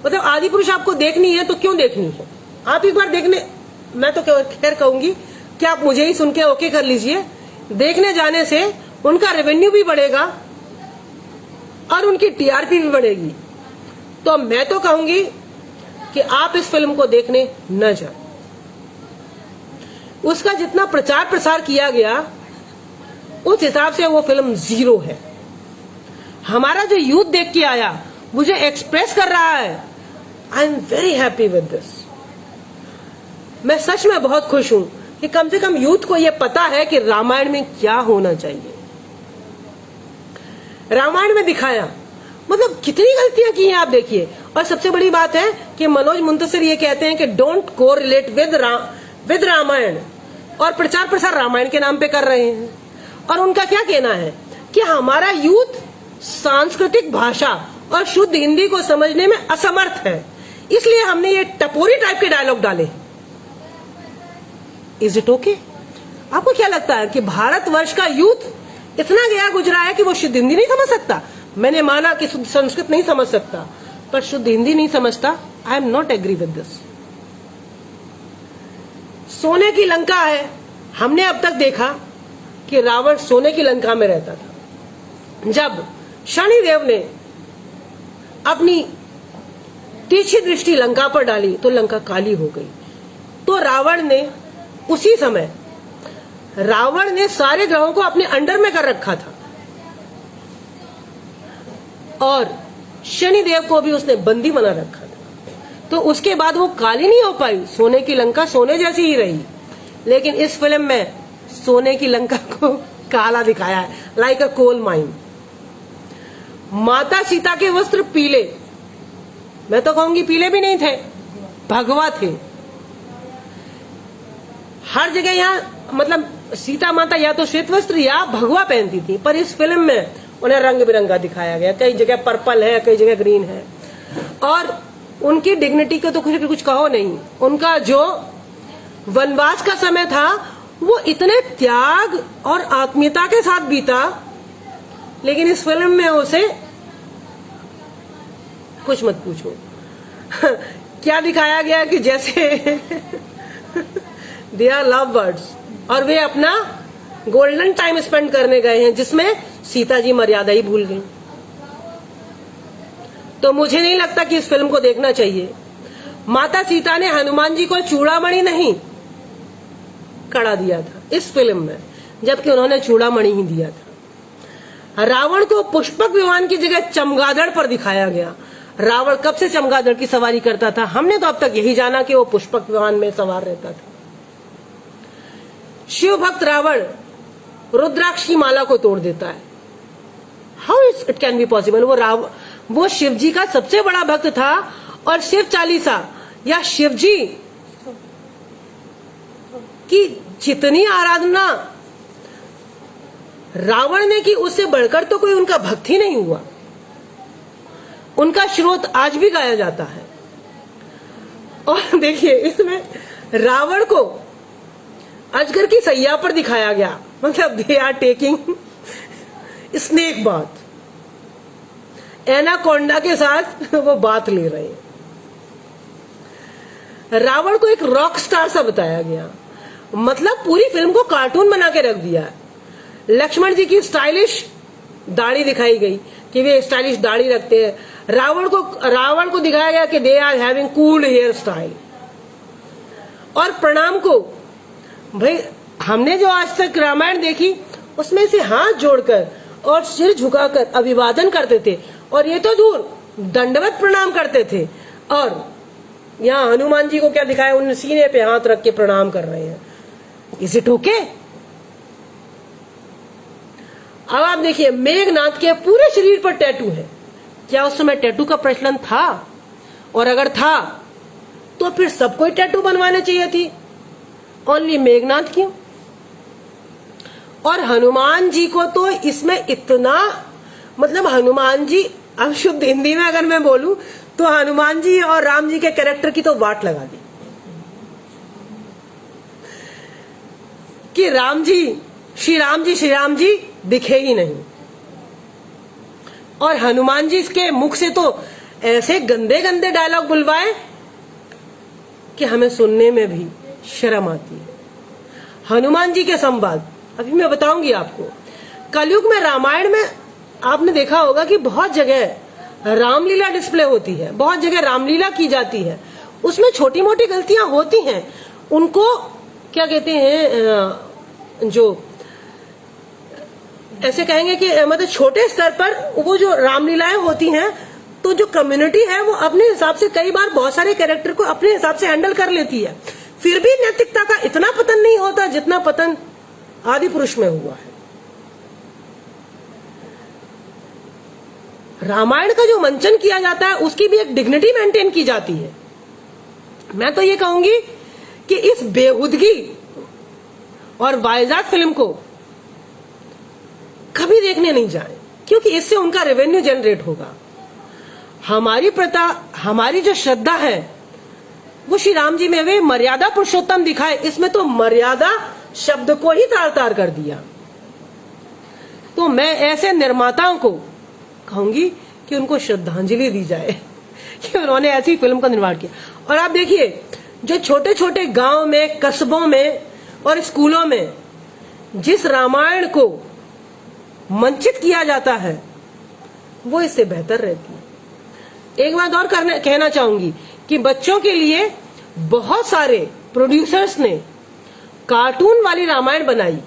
Speaker 1: मतलब आदि पुरुष आपको देखनी है तो क्यों देखनी है? आप एक बार देखने, मैं तो खैर कहूंगी कि आप मुझे ही सुन के ओके कर लीजिए। देखने जाने से उनका रेवेन्यू भी बढ़ेगा और उनकी टीआरपी भी बढ़ेगी। तो मैं तो कहूंगी कि आप इस फिल्म को देखने न जाएं। उसका जितना प्रचार प्रसार किया गया उस हिसाब से वो फिल्म 0 है। हमारा जो यूथ देख के आया मुझे एक्सप्रेस कर रहा है, I am very happy with this. मैं सच में बहुत खुश हूं कि कम से कम यूथ को यह पता है कि रामायण में क्या होना चाहिए। रामायण में दिखाया, मतलब कितनी गलतियां की हैं आप देखिए। और सबसे बड़ी बात है कि मनोज मुंतसिर ये कहते हैं कि डोंट को रिलेट विद रामायण, और प्रचार प्रसार रामायण के नाम पे कर रहे हैं। और उनका क्या कहना है कि हमारा यूथ सांस्कृतिक भाषा और शुद्ध हिंदी को समझने में असमर्थ है, इसलिए हमने ये टपोरी टाइप के डायलॉग डाले। Is it okay? आपको क्या लगता है कि भारतवर्ष का यूथ इतना गया गुजरा है कि वो शुद्ध हिंदी नहीं समझ सकता? मैंने माना कि शुद्ध संस्कृत नहीं समझ सकता, पर शुद्ध हिंदी नहीं समझता। I am not agree with this. सोने की लंका है। हमने अब तक देखा कि रावण सोने की लंका में रहता था। जब शनिदेव ने अपनी तीखी दृष्टि लंका पर डाली तो लंका काली हो गई। तो रावण ने उसी समय सारे ग्रहों को अपने अंडर में कर रखा था और शनिदेव को भी उसने बंदी बना रखा था। तो उसके बाद वो काली नहीं हो पाई, सोने की लंका सोने जैसी ही रही। लेकिन इस फिल्म में सोने की लंका को काला दिखाया है, लाइक अ कोल माइन। माता सीता के वस्त्र पीले, मैं तो कहूंगी पीले भी नहीं थे, भगवा थे। हर जगह यहाँ मतलब सीता माता या तो श्वेत वस्त्र या भगवा पहनती थी, पर इस फिल्म में उन्हें रंग बिरंगा दिखाया गया। कई जगह पर्पल है, कई जगह ग्रीन है। और उनकी डिग्निटी को तो कुछ कहो नहीं। उनका जो वनवास का समय था वो इतने त्याग और आत्मीयता के साथ बीता, लेकिन इस फिल्म में उसे कुछ मत पूछो। क्या दिखाया गया कि जैसे दे आर लव बर्ड्स और वे अपना गोल्डन टाइम स्पेंड करने गए हैं, जिसमें सीता जी मर्यादा ही भूल गई। तो मुझे नहीं लगता कि इस फिल्म को देखना चाहिए। माता सीता ने हनुमान जी को चूड़ामणि नहीं कड़ा दिया था इस फिल्म में, जबकि उन्होंने चूड़ामणि ही दिया था। रावण को पुष्पक विमान की जगह चमगादड़ पर दिखाया गया। रावण कब से चमगादड़ की सवारी करता था? हमने तो अब तक यही जाना कि वो पुष्पक विमान में सवार रहता था। शिव भक्त रावण रुद्राक्ष की माला को तोड़ देता है। How it can be possible? वो शिव जी का सबसे बड़ा भक्त था और शिव चालीसा या शिव जी की जितनी आराधना रावण ने की, उससे बढ़कर तो कोई उनका भक्त ही नहीं हुआ। उनका स्रोत आज भी गाया जाता है। और देखिए इसमें रावण को अजगर की सैया पर दिखाया गया, मतलब they are taking snake bath, anaconda के साथ वो बात ले रहे हैं। रावण को एक रॉक स्टार सा बताया गया, मतलब पूरी फिल्म को कार्टून बना के रख दिया। लक्ष्मण जी की स्टाइलिश दाढ़ी दिखाई गई कि वे स्टाइलिश दाढ़ी रखते हैं। रावण को दिखाया गया कि they are having cool hair style. और प्रणाम को, भाई हमने जो आज तक रामायण देखी उसमें से हाथ जोड़कर और सिर झुकाकर अभिवादन करते थे, और ये तो दूर दंडवत प्रणाम करते थे। और यहाँ हनुमान जी को क्या दिखाया? उन सीने पे हाथ रख के प्रणाम कर रहे हैं। Is it okay? अब आप देखिए मेघनाथ के पूरे शरीर पर टैटू है। क्या उस समय टैटू का प्रचलन था? और अगर था तो फिर सबको टैटू बनवाने चाहिए थी, ओनली मेघनाथ क्यों? और हनुमान जी को तो इसमें इतना, मतलब हनुमान जी, अब शुद्ध हिंदी में अगर मैं बोलूं तो हनुमान जी और राम जी के कैरेक्टर की तो वाट लगा दी कि श्री राम जी दिखे ही नहीं। और हनुमान जी इसके मुख से तो ऐसे गंदे गंदे डायलॉग बुलवाए कि हमें सुनने में भी शर्म आती है। हनुमान जी के संवाद अभी मैं बताऊंगी आपको। कलयुग में रामायण में आपने देखा होगा कि बहुत जगह रामलीला डिस्प्ले होती है, बहुत जगह रामलीला की जाती है। उसमें छोटी मोटी गलतियां होती हैं, उनको क्या कहते हैं, जो ऐसे कहेंगे कि मतलब छोटे स्तर पर वो जो रामलीलाएं होती हैं, तो जो कम्युनिटी है वो अपने हिसाब से कई बार बहुत सारे कैरेक्टर को अपने हिसाब से हैंडल कर लेती है। फिर भी नैतिकता का इतना पतन नहीं होता जितना पतन आदि पुरुष में हुआ है। रामायण का जो मंचन किया जाता है उसकी भी एक डिग्निटी मेंटेन की जाती है। मैं तो ये कहूंगी कि इस बेहुदगी और वाहियात फिल्म को कभी देखने नहीं जाए, क्योंकि इससे उनका रेवेन्यू जनरेट होगा। हमारी जो श्रद्धा है वो श्री राम जी में वे मर्यादा पुरुषोत्तम दिखाए, इसमें तो मर्यादा शब्द को ही तार तार कर दिया। तो मैं ऐसे निर्माताओं को कहूंगी कि उनको श्रद्धांजलि दी जाए कि उन्होंने ऐसी फिल्म का निर्माण किया। और आप देखिए जो छोटे छोटे गांव में, कस्बों में और स्कूलों में जिस रामायण को मंचित किया जाता है वो इससे बेहतर रहती है। एक बात और कहना चाहूंगी कि बच्चों के लिए बहुत सारे प्रोड्यूसर्स ने कार्टून वाली रामायण बनाई,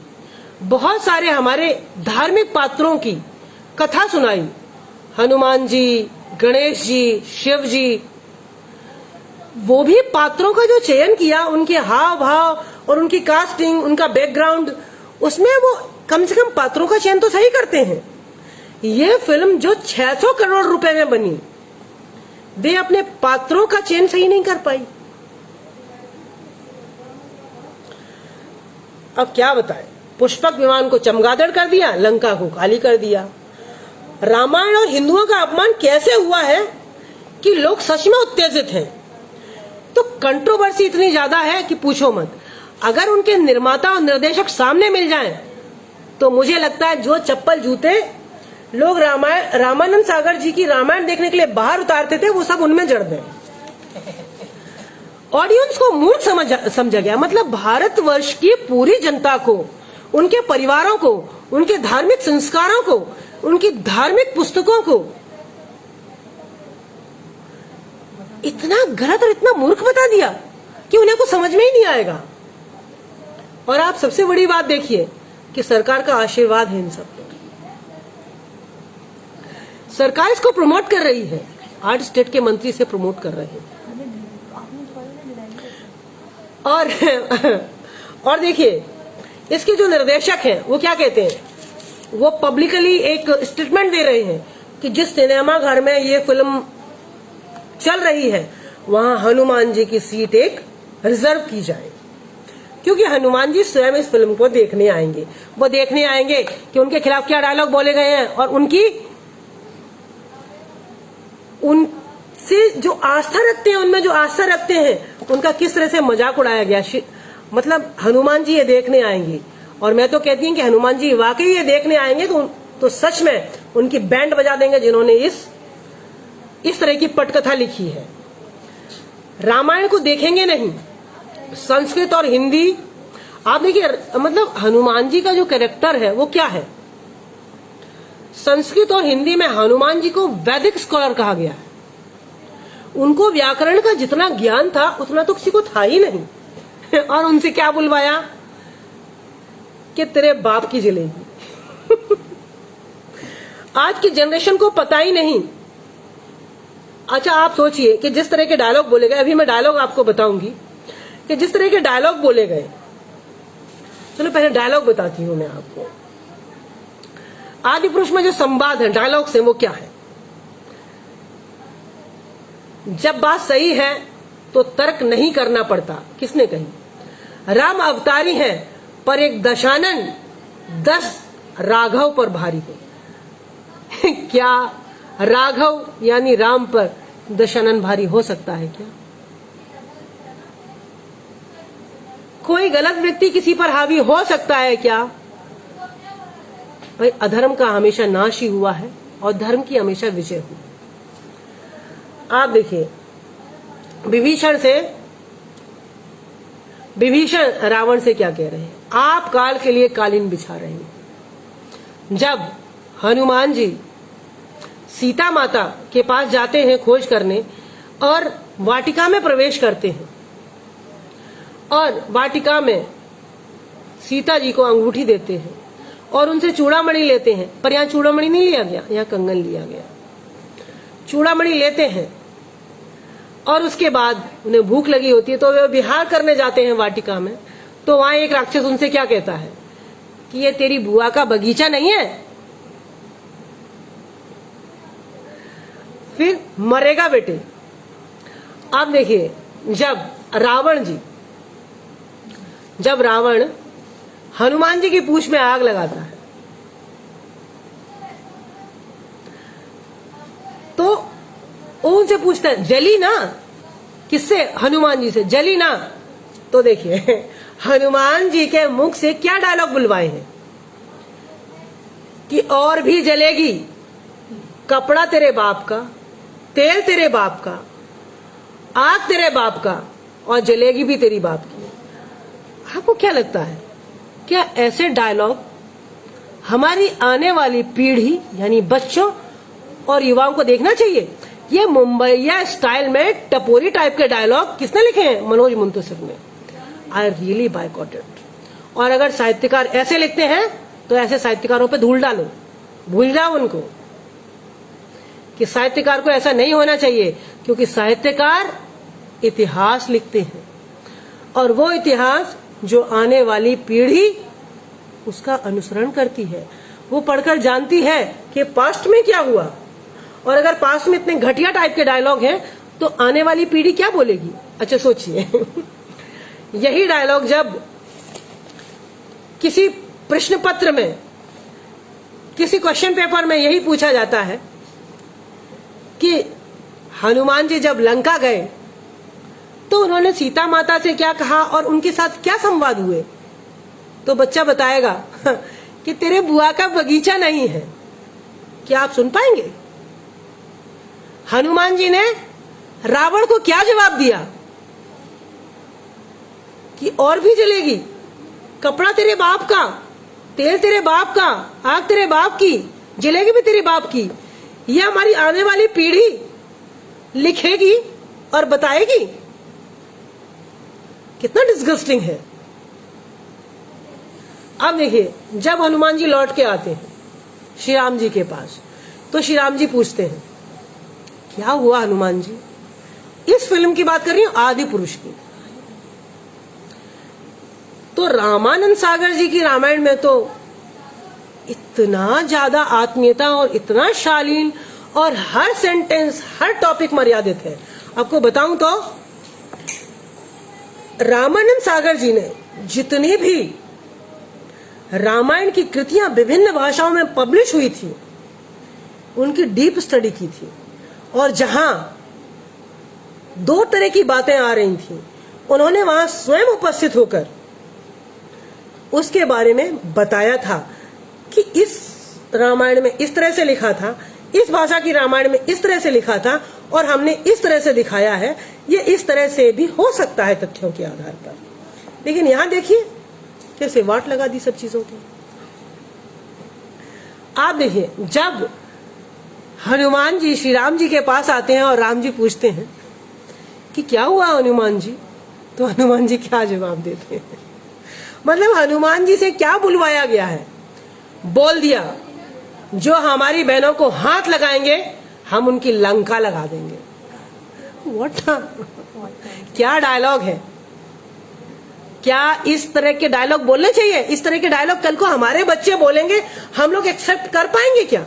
Speaker 1: बहुत सारे हमारे धार्मिक पात्रों की कथा सुनाई, हनुमान जी, गणेश जी, शिव जी। वो भी पात्रों का जो चयन किया, उनके हाव भाव और उनकी कास्टिंग, उनका बैकग्राउंड, उसमें वो कम से कम पात्रों का चयन तो सही करते हैं। ये फिल्म जो 600 करोड़ रुपए में बनी, वे अपने पात्रों का चयन सही नहीं कर पाई। अब क्या बताएं, पुष्पक विमान को चमगादड़ कर दिया, लंका को काली कर दिया। रामायण और हिंदुओं का अपमान कैसे हुआ है कि लोग सच में उत्तेजित हैं। तो कंट्रोवर्सी इतनी ज्यादा है कि पूछो मत। अगर उनके निर्माता और निर्देशक सामने मिल जाएं, तो मुझे लगता है जो चप्पल जूते लोग रामानंद सागर जी की रामायण देखने के लिए बाहर उतारते थे, वो सब उनमें जड़ गए। ऑडियंस को मूर्ख समझा गया। मतलब भारतवर्ष की पूरी जनता को, उनके परिवारों को, उनके धार्मिक संस्कारों को, उनकी धार्मिक पुस्तकों को इतना गलत और इतना मूर्ख बता दिया कि उन्हें कुछ समझ में ही नहीं आएगा। और आप सबसे बड़ी बात देखिए कि सरकार का आशीर्वाद है इन सब पर। सरकार इसको प्रमोट कर रही है, 8 स्टेट के मंत्री से प्रमोट कर रहे हैं। और देखिए, इसके जो निर्देशक हैं वो क्या कहते हैं, वो पब्लिकली एक स्टेटमेंट दे रहे हैं कि जिस सिनेमा घर में ये फिल्म चल रही है वहां हनुमान जी की सीट एक रिजर्व की जाए, क्योंकि हनुमान जी स्वयं इस फिल्म को देखने आएंगे। वो देखने आएंगे कि उनके खिलाफ क्या डायलॉग बोले गए हैं और उनसे जो आस्था रखते हैं, उनमें जो आस्था रखते हैं, उनका किस तरह से मजाक उड़ाया गया। मतलब हनुमान जी ये देखने आएंगे, और मैं तो कहती हूँ कि हनुमान जी वाकई ये देखने आएंगे तो सच में उनकी बैंड बजा देंगे जिन्होंने इस तरह की पटकथा लिखी है। रामायण को देखेंगे नहीं, संस्कृत और हिंदी। आप देखिए, मतलब हनुमान जी का जो कैरेक्टर है वो क्या है। संस्कृत और हिंदी में हनुमान जी को वैदिक स्कॉलर कहा गया है। उनको व्याकरण का जितना ज्ञान था उतना तो किसी को था ही नहीं। और उनसे क्या बुलवाया कि तेरे बाप की जलेगी। आज की जनरेशन को पता ही नहीं। अच्छा, आप सोचिए कि जिस तरह के डायलॉग बोले गए, अभी मैं डायलॉग आपको बताऊंगी कि जिस तरह के डायलॉग बोले गए। चलो पहले डायलॉग बताती हूं मैं आपको। आदि पुरुष में जो संवाद है, डायलॉग्स हैं, वो क्या है। जब बात सही है तो तर्क नहीं करना पड़ता। किसने कही? राम अवतारी है पर एक दशानन 10 राघव पर भारी है। क्या राघव यानी राम पर दशानन भारी हो सकता है क्या? कोई गलत व्यक्ति किसी पर हावी हो सकता है क्या? भाई, अधर्म का हमेशा नाश ही हुआ है और धर्म की हमेशा विजय हुई। आप देखिए, विभीषण रावण से क्या कह रहे हैं, आप काल के लिए कालीन बिछा रहे हैं। जब हनुमान जी सीता माता के पास जाते हैं खोज करने और वाटिका में प्रवेश करते हैं और वाटिका में सीता जी को अंगूठी देते हैं और उनसे चूड़ामणि लेते हैं, पर यहाँ चूड़ामणि नहीं लिया गया, यहाँ कंगन लिया गया। चूड़ामणि लेते हैं और उसके बाद उन्हें भूख लगी होती है तो वे विहार करने जाते हैं वाटिका में। तो वहां एक राक्षस उनसे क्या कहता है कि ये तेरी बुआ का बगीचा नहीं है, फिर मरेगा बेटे। आप देखिए, जब रावण हनुमान जी की पूंछ में आग लगाता है तो उनसे पूछता है जली ना? किससे? हनुमान जी से। जली ना? तो देखिए, हनुमान जी के मुख से क्या डायलॉग बुलवाए हैं कि और भी जलेगी, कपड़ा तेरे बाप का, तेल तेरे बाप का, आग तेरे बाप का, और जलेगी भी तेरी बाप की। आपको क्या लगता है, क्या ऐसे डायलॉग हमारी आने वाली पीढ़ी यानी बच्चों और युवाओं को देखना चाहिए? ये मुंबईया स्टाइल में टपोरी टाइप के डायलॉग किसने लिखे हैं? मनोज मुंतसिर ने। I really boycott it. और अगर साहित्यकार ऐसे लिखते हैं तो ऐसे साहित्यकारों पे धूल डालो, भूल जाओ उनको कि साहित्यकार को ऐसा नहीं होना चाहिए, क्योंकि साहित्यकार इतिहास लिखते हैं और वो इतिहास जो आने वाली पीढ़ी उसका अनुसरण करती है, वो पढ़कर जानती है कि पास्ट में क्या हुआ। और अगर पास्ट में इतने घटिया टाइप के डायलॉग हैं तो आने वाली पीढ़ी क्या बोलेगी? अच्छा सोचिए यही डायलॉग जब किसी प्रश्न पत्र में, किसी क्वेश्चन पेपर में यही पूछा जाता है कि हनुमान जी जब लंका गए तो उन्होंने सीता माता से क्या कहा और उनके साथ क्या संवाद हुए, तो बच्चा बताएगा कि तेरे बुआ का बगीचा नहीं है। क्या आप सुन पाएंगे? हनुमान जी ने रावण को क्या जवाब दिया कि और भी जलेगी, कपड़ा तेरे बाप का, तेल तेरे बाप का, आग तेरे बाप की, जलेगी भी तेरे बाप की। यह हमारी आने वाली पीढ़ी लिखेगी और बताएगी। कितना डिस्गस्टिंग है। अब देखिए, जब हनुमान जी लौट के आते हैं श्री राम जी के पास, तो श्री राम जी पूछते हैं क्या हुआ हनुमान जी? इस फिल्म की बात कर रही हूं, आदि पुरुष की। तो रामानंद सागर जी की रामायण में तो इतना ज्यादा आत्मीयता और इतना शालीन और हर सेंटेंस, हर टॉपिक मर्यादित है। आपको बताऊं तो रामानंद सागर जी ने जितनी भी रामायण की कृतियां विभिन्न भाषाओं में पब्लिश हुई थी, उनकी डीप स्टडी की थी। और जहां दो तरह की बातें आ रही थी, उन्होंने वहां स्वयं उपस्थित होकर उसके बारे में बताया था कि इस रामायण में इस तरह से लिखा था, इस भाषा की रामायण में इस तरह से लिखा था और हमने इस तरह से दिखाया है। ये इस तरह से भी हो सकता है तथ्यों के आधार पर। लेकिन यहां देखिए कैसे वाट लगा दी सब चीजों की। आप देखिए, जब हनुमान जी श्री राम जी के पास आते हैं और राम जी पूछते हैं कि क्या हुआ हनुमान जी, तो हनुमान जी क्या जवाब देते हैं? मतलब हनुमान जी से क्या बुलवाया गया है? बोल दिया, जो हमारी बहनों को हाथ लगाएंगे हम उनकी लंका लगा देंगे। व्हाट? क्या डायलॉग है? क्या इस तरह के डायलॉग बोलने चाहिए? इस तरह के डायलॉग कल को हमारे बच्चे बोलेंगे, हम लोग एक्सेप्ट कर पाएंगे क्या?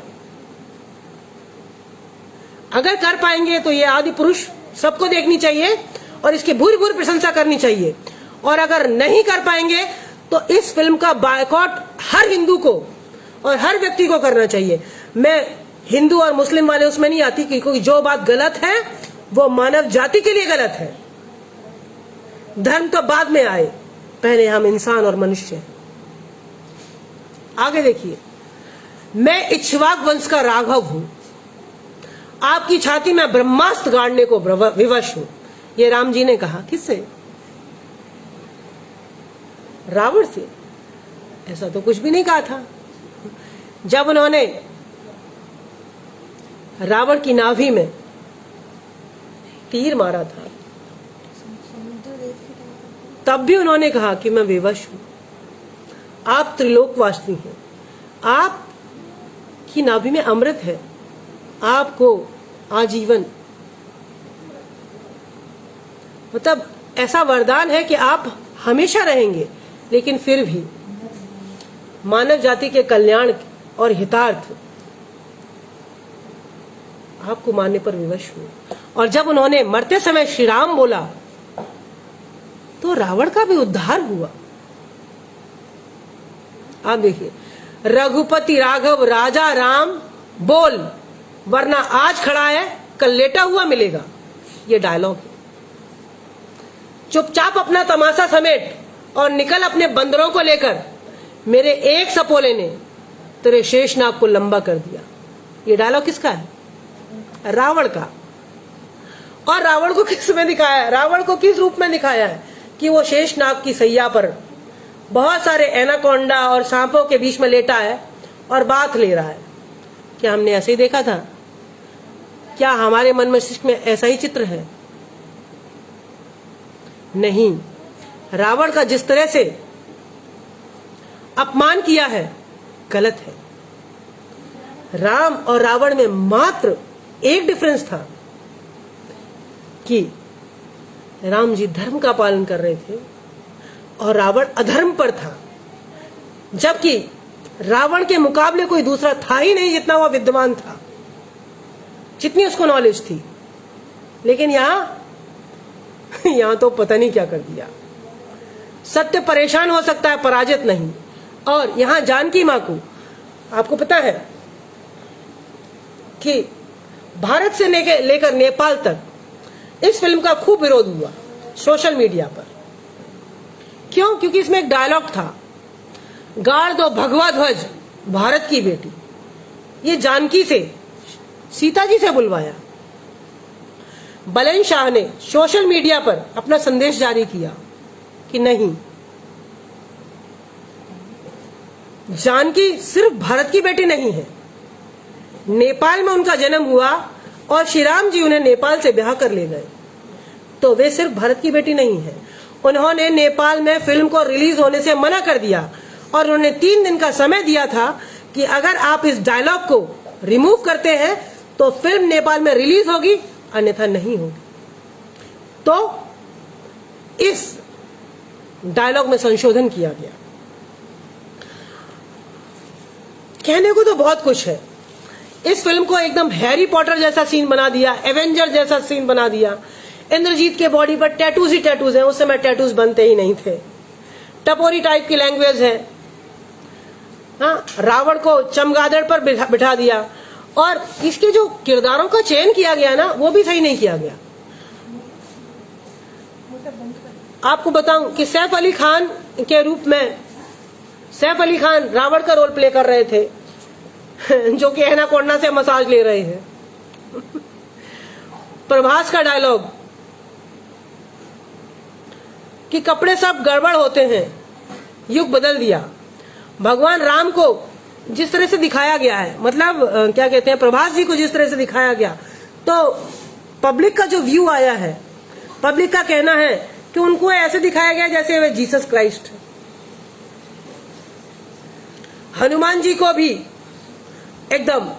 Speaker 1: अगर कर पाएंगे तो ये आदि पुरुष सबको देखनी चाहिए और इसकी भूरी भूरी प्रशंसा करनी चाहिए। और अगर नहीं कर पाएंगे तो इस फिल्म का बायकॉट हर हिंदू को और हर व्यक्ति को करना चाहिए। मैं हिंदू और मुस्लिम वाले उसमें नहीं आती, क्योंकि जो बात गलत है वो मानव जाति के लिए गलत है। धर्म तो बाद में आए, पहले हम इंसान और मनुष्य हैं। आगे देखिए, मैं इक्ष्वाक वंश का राघव हूं, आपकी छाती में ब्रह्मास्त्र गाड़ने को विवश हूं। ये राम जी ने कहा। किससे? रावण से। ऐसा तो कुछ भी नहीं कहा था। जब उन्होंने रावण की नाभि में तीर मारा था, तब भी उन्होंने कहा कि मैं विवश हूं। आप त्रिलोकवासी हैं, आपकी नाभि में अमृत है, आपको आजीवन, मतलब ऐसा वरदान है कि आप हमेशा रहेंगे। लेकिन फिर भी मानव जाति के कल्याण और हितार्थ आपको मानने पर विवश हुए। और जब उन्होंने मरते समय श्री राम बोला तो रावण का भी उद्धार हुआ। आप देखिए, रघुपति राघव राजा राम बोल, वरना आज खड़ा है कल लेटा हुआ मिलेगा। ये डायलॉग है। चुपचाप अपना तमाशा समेट और निकल अपने बंदरों को लेकर, मेरे एक सपोले ने तेरे शेषनाग को लंबा कर दिया। ये डायलॉग किसका है? रावण का। और रावण को किस में दिखाया है, रावण को किस रूप में दिखाया है कि वो शेषनाग की सैया पर बहुत सारे एनाकोंडा और सांपों के बीच में लेटा है और बात ले रहा है। क्या हमने ऐसे ही देखा था? क्या हमारे मन मस्तिष्क में ऐसा ही चित्र है? नहीं। रावण का जिस तरह से अपमान किया है गलत है। राम और रावण में मात्र एक डिफरेंस था कि राम जी धर्म का पालन कर रहे थे और रावण अधर्म पर था, जबकि रावण के मुकाबले कोई दूसरा था ही नहीं जितना वह विद्वान था, जितनी उसको नॉलेज थी। लेकिन यहां तो पता नहीं क्या कर दिया। सत्य परेशान हो सकता है, पराजित नहीं। और यहां जानकी मां को, आपको पता है कि भारत से लेकर नेपाल तक इस फिल्म का खूब विरोध हुआ सोशल मीडिया पर। क्यों? क्योंकि इसमें एक डायलॉग था, गाड़ दो भगवा ध्वज भारत की बेटी। ये जानकी से, सीता जी से बुलवाया। बुलंद शाह ने सोशल मीडिया पर अपना संदेश जारी किया कि नहीं, जानकी सिर्फ भारत की बेटी नहीं है, नेपाल में उनका जन्म हुआ और श्री राम जी उन्हें नेपाल से ब्याह कर ले गए, तो वे सिर्फ भारत की बेटी नहीं है। उन्होंने नेपाल में फिल्म को रिलीज होने से मना कर दिया और उन्होंने 3 दिन का समय दिया था कि अगर आप इस डायलॉग को रिमूव करते हैं तो फिल्म नेपाल में रिलीज होगी, अन्यथा नहीं होगी। तो इस डायलॉग में संशोधन किया गया। कहने को तो बहुत कुछ है। इस फिल्म को एकदम हैरी पॉटर जैसा सीन बना दिया, एवेंजर जैसा सीन बना दिया। इंद्रजीत के बॉडी पर टैटूज ही टैटूज हैं, उस समय टैटूज बनते ही नहीं थे। टपोरी टाइप की लैंग्वेज है। हाँ, रावण को चमगादड़ पर बिठा दिया और इसके जो किरदारों का चयन किया गया ना, वो भी सही नहीं किया गया। आपको बताऊं कि सैफ अली खान के रूप में सैफ अली खान रावण का रोल प्ले कर रहे थे, जो कि एनाकोंडा से मसाज ले रहे हैं। प्रभास का डायलॉग कि कपड़े सब गड़बड़ होते हैं, युग बदल दिया। भगवान राम को जिस तरह से दिखाया गया है, मतलब क्या कहते हैं, प्रभास जी को जिस तरह से दिखाया गया, तो पब्लिक का जो व्यू आया है, पब्लिक का कहना है कि उनको ऐसे दिखाया गया जैसे वे जीसस क्राइस्ट। हनुमान जी को भी एकदम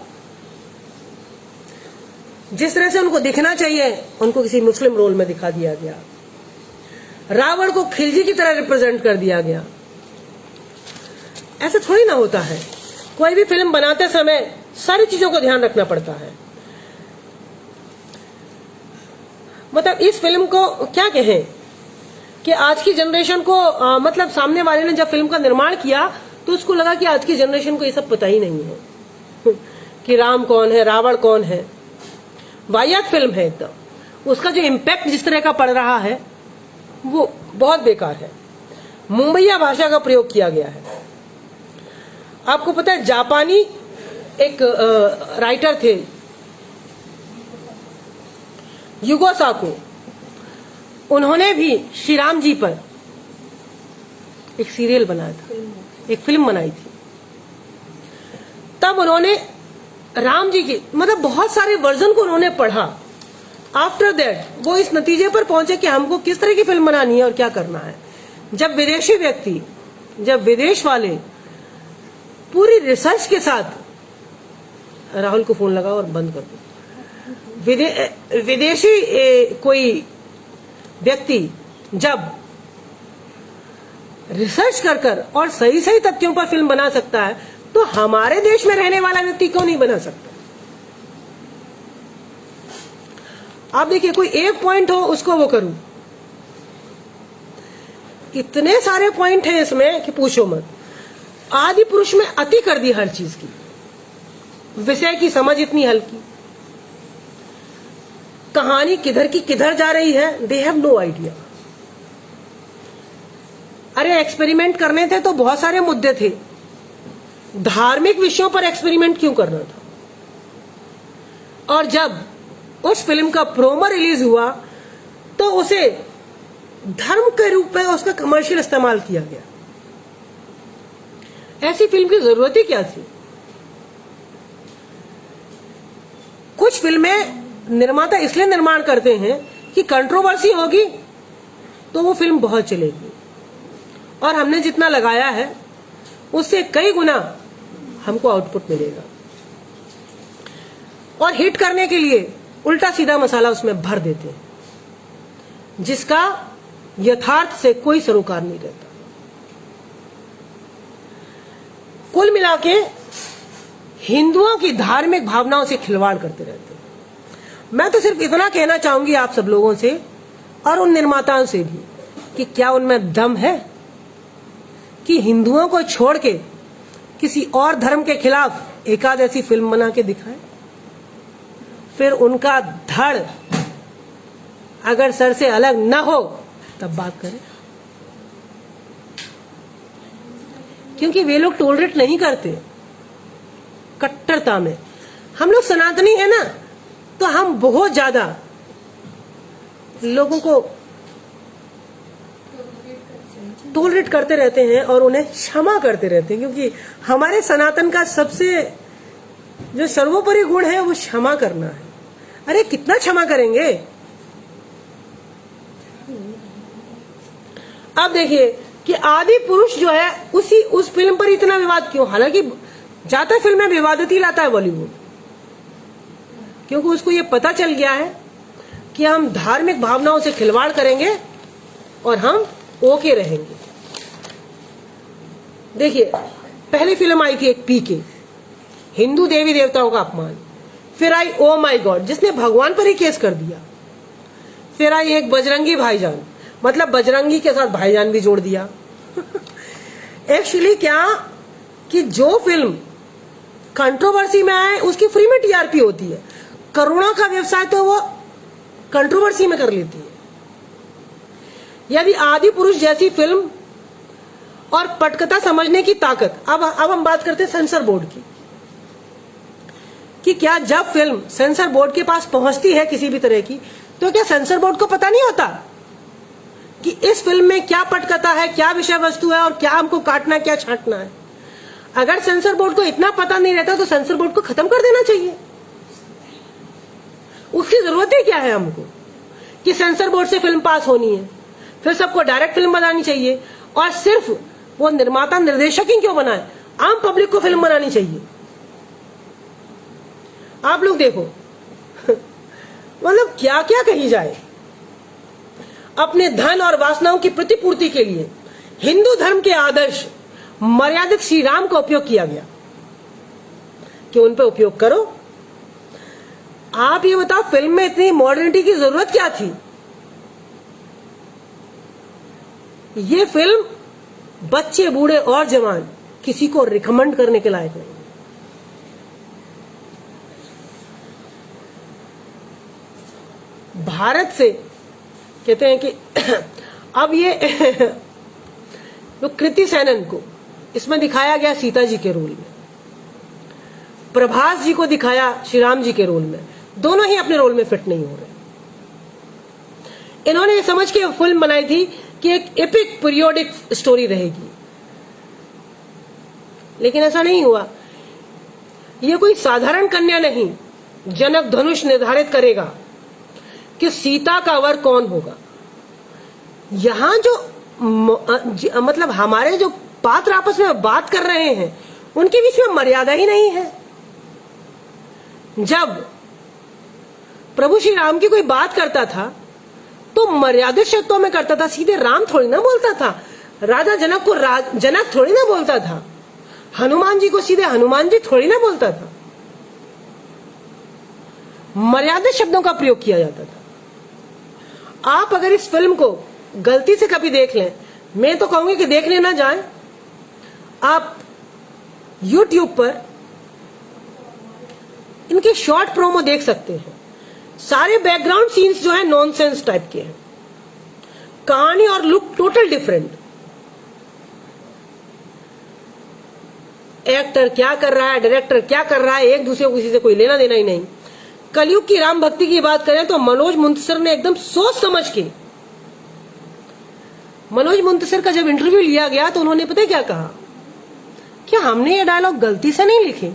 Speaker 1: जिस तरह से उनको दिखना चाहिए, उनको किसी मुस्लिम रोल में दिखा दिया गया। रावण को खिलजी की तरह रिप्रेजेंट कर दिया गया। ऐसा थोड़ी ना होता है। कोई भी फिल्म बनाते समय सारी चीजों को ध्यान रखना पड़ता है। मतलब इस फिल्म को क्या कहें कि आज की जनरेशन को मतलब सामने वाले ने जब फिल्म का निर्माण किया तो उसको लगा कि आज की जनरेशन को ये सब पता ही नहीं है कि राम कौन है, रावण कौन है। वाहियात फिल्म है एकदम। उसका जो इम्पैक्ट जिस तरह का पड़ रहा है वो बहुत बेकार है। मुंबईया भाषा का प्रयोग किया गया है। आपको पता है, जापानी एक राइटर थे युगो साको, उन्होंने भी श्री राम जी पर एक सीरियल बनाया था, एक फिल्म बनाई थी। तब उन्होंने राम जी की मतलब बहुत सारे वर्जन को उन्होंने पढ़ा। आफ्टर दैट वो इस नतीजे पर पहुंचे कि हमको किस तरह की फिल्म बनानी है और क्या करना है। जब विदेशी व्यक्ति, जब विदेश वाले पूरी रिसर्च के साथ, राहुल को फोन लगा और बंद कर दो, विदेशी कोई व्यक्ति जब रिसर्च कर और सही सही तथ्यों पर फिल्म बना सकता है, तो हमारे देश में रहने वाला व्यक्ति क्यों नहीं बना सकता? आप देखिए, कोई एक पॉइंट हो उसको वो करूं, इतने सारे पॉइंट हैं इसमें कि पूछो मत। आदि पुरुष में अति कर दी हर चीज की, विषय की समझ इतनी हल्की, कहानी किधर की किधर जा रही है, दे हैव नो आइडिया। अरे एक्सपेरिमेंट करने थे तो बहुत सारे मुद्दे थे, धार्मिक विषयों पर एक्सपेरिमेंट क्यों करना था? और जब उस फिल्म का प्रोमो रिलीज हुआ तो उसे धर्म के रूप में उसका कमर्शियल इस्तेमाल किया गया। ऐसी फिल्म की जरूरत ही क्या थी? कुछ फिल्में निर्माता इसलिए निर्माण करते हैं कि कंट्रोवर्सी होगी तो वो फिल्म बहुत चलेगी, और हमने जितना लगाया है उससे कई गुना हमको आउटपुट मिलेगा। और हिट करने के लिए उल्टा सीधा मसाला उसमें भर देते हैं, जिसका यथार्थ से कोई सरोकार नहीं रहता। कुल मिला के हिंदुओं की धार्मिक भावनाओं से खिलवाड़ करते रहते हैं। मैं तो सिर्फ इतना कहना चाहूंगी आप सब लोगों से और उन निर्माताओं से भी कि क्या उनमें दम है कि हिंदुओं को छोड़ के किसी और धर्म के खिलाफ एकाध ऐसी फिल्म बना के दिखाए, फिर उनका धड़ अगर सर से अलग न हो तब बात करें, क्योंकि वे लोग टॉलरेट नहीं करते कट्टरता में। हम लोग सनातनी है ना, तो हम बहुत ज्यादा लोगों को टॉलरेट करते रहते हैं और उन्हें क्षमा करते रहते हैं, क्योंकि हमारे सनातन का सबसे जो सर्वोपरि गुण है वो क्षमा करना है। अरे कितना क्षमा करेंगे? अब देखिए कि आदि पुरुष जो है उस फिल्म पर इतना विवाद क्यों? हालांकि ज्यादा फिल्में विवादित ही लाता है बॉलीवुड, क्योंकि उसको ये पता चल गया है कि हम धार्मिक भावनाओं से खिलवाड़ करेंगे और हम ओके रहेंगे। देखिए, पहली फिल्म आई थी एक पीके, हिंदू देवी देवताओं का अपमान। फिर आई ओ माय गॉड, जिसने भगवान पर ही केस कर दिया। फिर आई एक बजरंगी भाईजान, मतलब बजरंगी के साथ भाईजान भी जोड़ दिया। एक्चुअली क्या कि जो फिल्म कंट्रोवर्सी में आए उसकी फ्री में टीआरपी होती है, करोड़ों का व्यवसाय तो वो कंट्रोवर्सी में कर लेती है। यदि आदि पुरुष जैसी फिल्म और पटकथा समझने की ताकत, अब हम बात करते हैं सेंसर बोर्ड की, कि क्या जब फिल्म सेंसर बोर्ड के पास पहुंचती है किसी भी तरह की, तो क्या सेंसर बोर्ड को पता नहीं होता कि इस फिल्म में क्या पटकथा है, क्या विषय वस्तु है और क्या हमको काटना क्या छांटना है? अगर सेंसर बोर्ड को इतना पता नहीं रहता तो सेंसर बोर्ड को खत्म कर देना चाहिए। उसकी जरूरत ही क्या है हमको कि सेंसर बोर्ड से फिल्म पास होनी है, फिर सबको डायरेक्ट फिल्म बनानी चाहिए, और सिर्फ वो निर्माता निर्देशक ही क्यों बनाए, आम पब्लिक को फिल्म बनानी चाहिए। आप लोग देखो मतलब क्या क्या कही जाए। अपने धन और वासनाओं की प्रतिपूर्ति के लिए हिंदू धर्म के आदर्श मर्यादित श्री राम का उपयोग किया गया कि उन पर उपयोग करो। आप ये बताओ, फिल्म में इतनी मॉडर्निटी की जरूरत क्या थी? ये फिल्म बच्चे बूढ़े और जवान किसी को रिकमेंड करने के लायक नहीं। भारत से कहते हैं कि अब ये तो कृति सेनन को इसमें दिखाया गया सीता जी के रोल में, प्रभास जी को दिखाया श्री राम जी के रोल में, दोनों ही अपने रोल में फिट नहीं हो रहे। इन्होंने ये समझ के फिल्म बनाई थी कि एक एपिक पीरियोडिक स्टोरी रहेगी, लेकिन ऐसा नहीं हुआ। ये कोई साधारण कन्या नहीं, जनक धनुष निर्धारित करेगा कि सीता का वर कौन होगा। यहां जो मतलब हमारे जो पात्र आपस में बात कर रहे हैं उनके बीच में मर्यादा ही नहीं है। जब प्रभु श्री राम की कोई बात करता था तो मर्यादित शब्दों में करता था, सीधे राम थोड़ी ना बोलता था, राजा जनक को जनक थोड़ी ना बोलता था, हनुमान जी को सीधे हनुमान जी थोड़ी ना बोलता था, मर्यादित शब्दों का प्रयोग किया जाता था। आप अगर इस फिल्म को गलती से कभी देख लें, मैं तो कहूंगी कि देखने ना जाएं, आप YouTube पर इनके शॉर्ट प्रोमो देख सकते हैं। सारे बैकग्राउंड सीन्स जो है नॉनसेंस टाइप के हैं, कहानी और लुक टोटल डिफरेंट। एक्टर क्या कर रहा है, डायरेक्टर क्या कर रहा है, एक दूसरे को किसी से कोई लेना देना ही नहीं। कलयुग की राम भक्ति की बात करें तो मनोज मुंतशिर ने एकदम सोच समझ के, मनोज मुंतशिर का जब इंटरव्यू लिया गया तो उन्होंने पता क्या कहा, क्या हमने ये डायलॉग गलती से नहीं लिखे,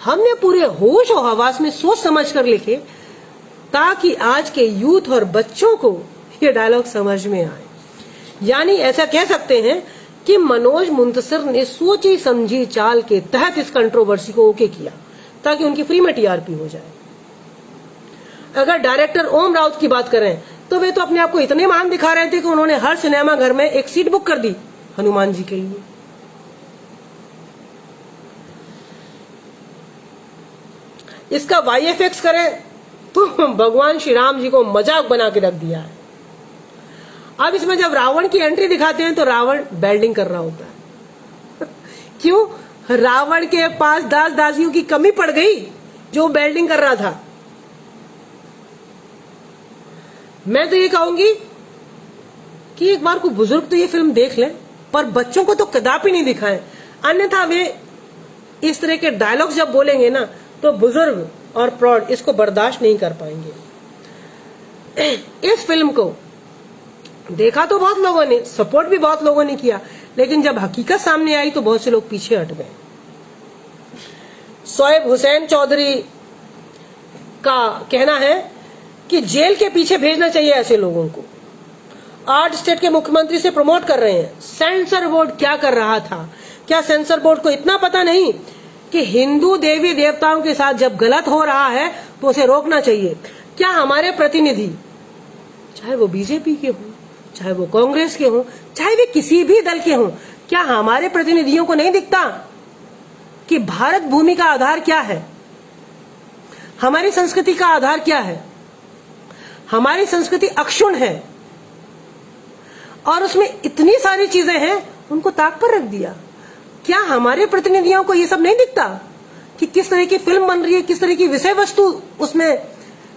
Speaker 1: हमने पूरे होश और हवास में सोच समझ कर लिखे ताकि आज के यूथ और बच्चों को ये डायलॉग समझ में आए। यानी ऐसा कह सकते हैं कि मनोज मुंतशिर ने सोची समझी चाल के तहत इस कंट्रोवर्सी को ओके किया ताकि उनकी फ्री में टीआरपी हो जाए। अगर डायरेक्टर ओम राउत की बात करें तो वे तो अपने आप को इतने महान दिखा रहे थे कि उन्होंने हर सिनेमा घर में एक सीट बुक कर दी हनुमान जी के लिए। इसका वाईएफएक्स करें तो भगवान श्री राम जी को मजाक बना के रख दिया है। अब इसमें जब रावण की एंट्री दिखाते हैं तो रावण बेल्डिंग कर रहा होता है क्यों? रावण के पास दास दासियों की कमी पड़ गई जो बेल्डिंग कर रहा था। मैं तो ये कहूंगी कि एक बार को बुजुर्ग तो ये फिल्म देख लें, पर बच्चों को तो कदापि नहीं दिखाएं, अन्यथा वे इस तरह के डायलॉग्स जब बोलेंगे ना तो बुजुर्ग और प्रौढ़ इसको बर्दाश्त नहीं कर पाएंगे। इस फिल्म को देखा तो बहुत लोगों ने, सपोर्ट भी बहुत लोगों ने किया, लेकिन जब हकीकत सामने आई तो बहुत से लोग पीछे हट गए। शोएब हुसैन चौधरी का कहना है कि जेल के पीछे भेजना चाहिए ऐसे लोगों को। 8 स्टेट के मुख्यमंत्री से प्रमोट कर रहे हैं। सेंसर बोर्ड क्या कर रहा था? क्या सेंसर बोर्ड को इतना पता नहीं कि हिंदू देवी देवताओं के साथ जब गलत हो रहा है तो उसे रोकना चाहिए? क्या हमारे प्रतिनिधि, चाहे वो बीजेपी के हों, चाहे वो कांग्रेस के हों, चाहे वे किसी भी दल के हों, क्या हमारे प्रतिनिधियों को नहीं दिखता कि भारत भूमि का आधार क्या है, हमारी संस्कृति का आधार क्या है? हमारी संस्कृति अक्षुण्ण है और उसमें इतनी सारी चीजें हैं, उनको ताक पर रख दिया। क्या हमारे प्रतिनिधियों को ये सब नहीं दिखता कि किस तरह की फिल्म बन रही है, किस तरह की विषय वस्तु उसमें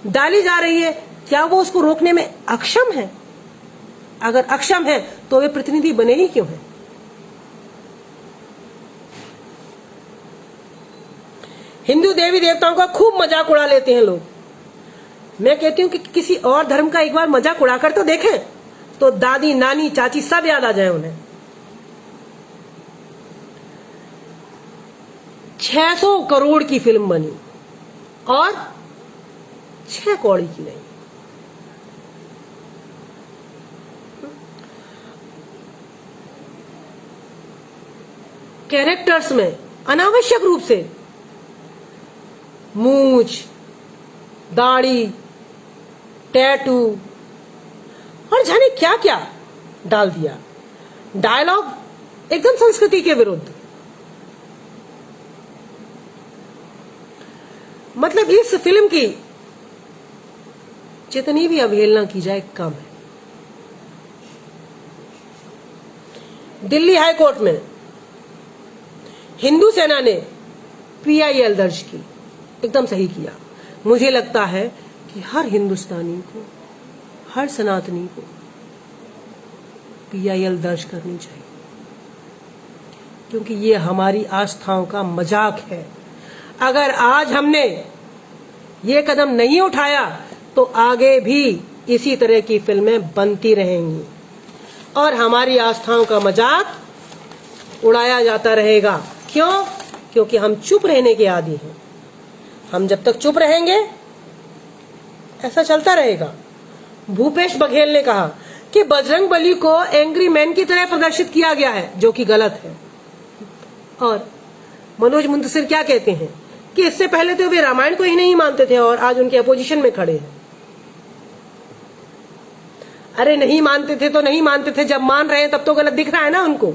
Speaker 1: डाली जा रही है? क्या वो उसको रोकने में अक्षम है? अगर अक्षम है तो वे प्रतिनिधि बने ही क्यों हैं? हिंदू देवी देवताओं का खूब मजाक उड़ा लेते हैं लोग। मैं कहती हूं कि किसी और धर्म का एक बार मजाक उड़ाकर तो देखें, तो दादी नानी चाची सब याद आ जाए उन्हें। 600 करोड़ की फिल्म बनी और 6 कौड़ी की नहीं। कैरेक्टर्स में अनावश्यक रूप से मूंछ, दाढ़ी, टैटू और जाने क्या क्या डाल दिया। डायलॉग एकदम संस्कृति के विरुद्ध। मतलब इस फिल्म की जितनी भी अवहेलना की जाए कम है। दिल्ली हाई कोर्ट में हिंदू सेना ने पीआईएल दर्ज की, एकदम सही किया। मुझे लगता है कि हर हिंदुस्तानी को, हर सनातनी को पीआईएल दर्ज करनी चाहिए, क्योंकि ये हमारी आस्थाओं का मजाक है। अगर आज हमने ये कदम नहीं उठाया तो आगे भी इसी तरह की फिल्में बनती रहेंगी और हमारी आस्थाओं का मजाक उड़ाया जाता रहेगा। क्यों? क्योंकि हम चुप रहने के आदी हैं। हम जब तक चुप रहेंगे ऐसा चलता रहेगा। भूपेश बघेल ने कहा कि बजरंग बली को एंग्री मैन की तरह प्रदर्शित किया गया है, जो कि गलत है। और मनोज मुंतशिर क्या कहते हैं कि इससे पहले तो वे रामायण को ही नहीं मानते थे और आज उनके अपोजिशन में खड़े हैं। अरे नहीं मानते थे तो नहीं मानते थे, जब मान रहे हैं तब तो गलत दिख रहा है ना उनको।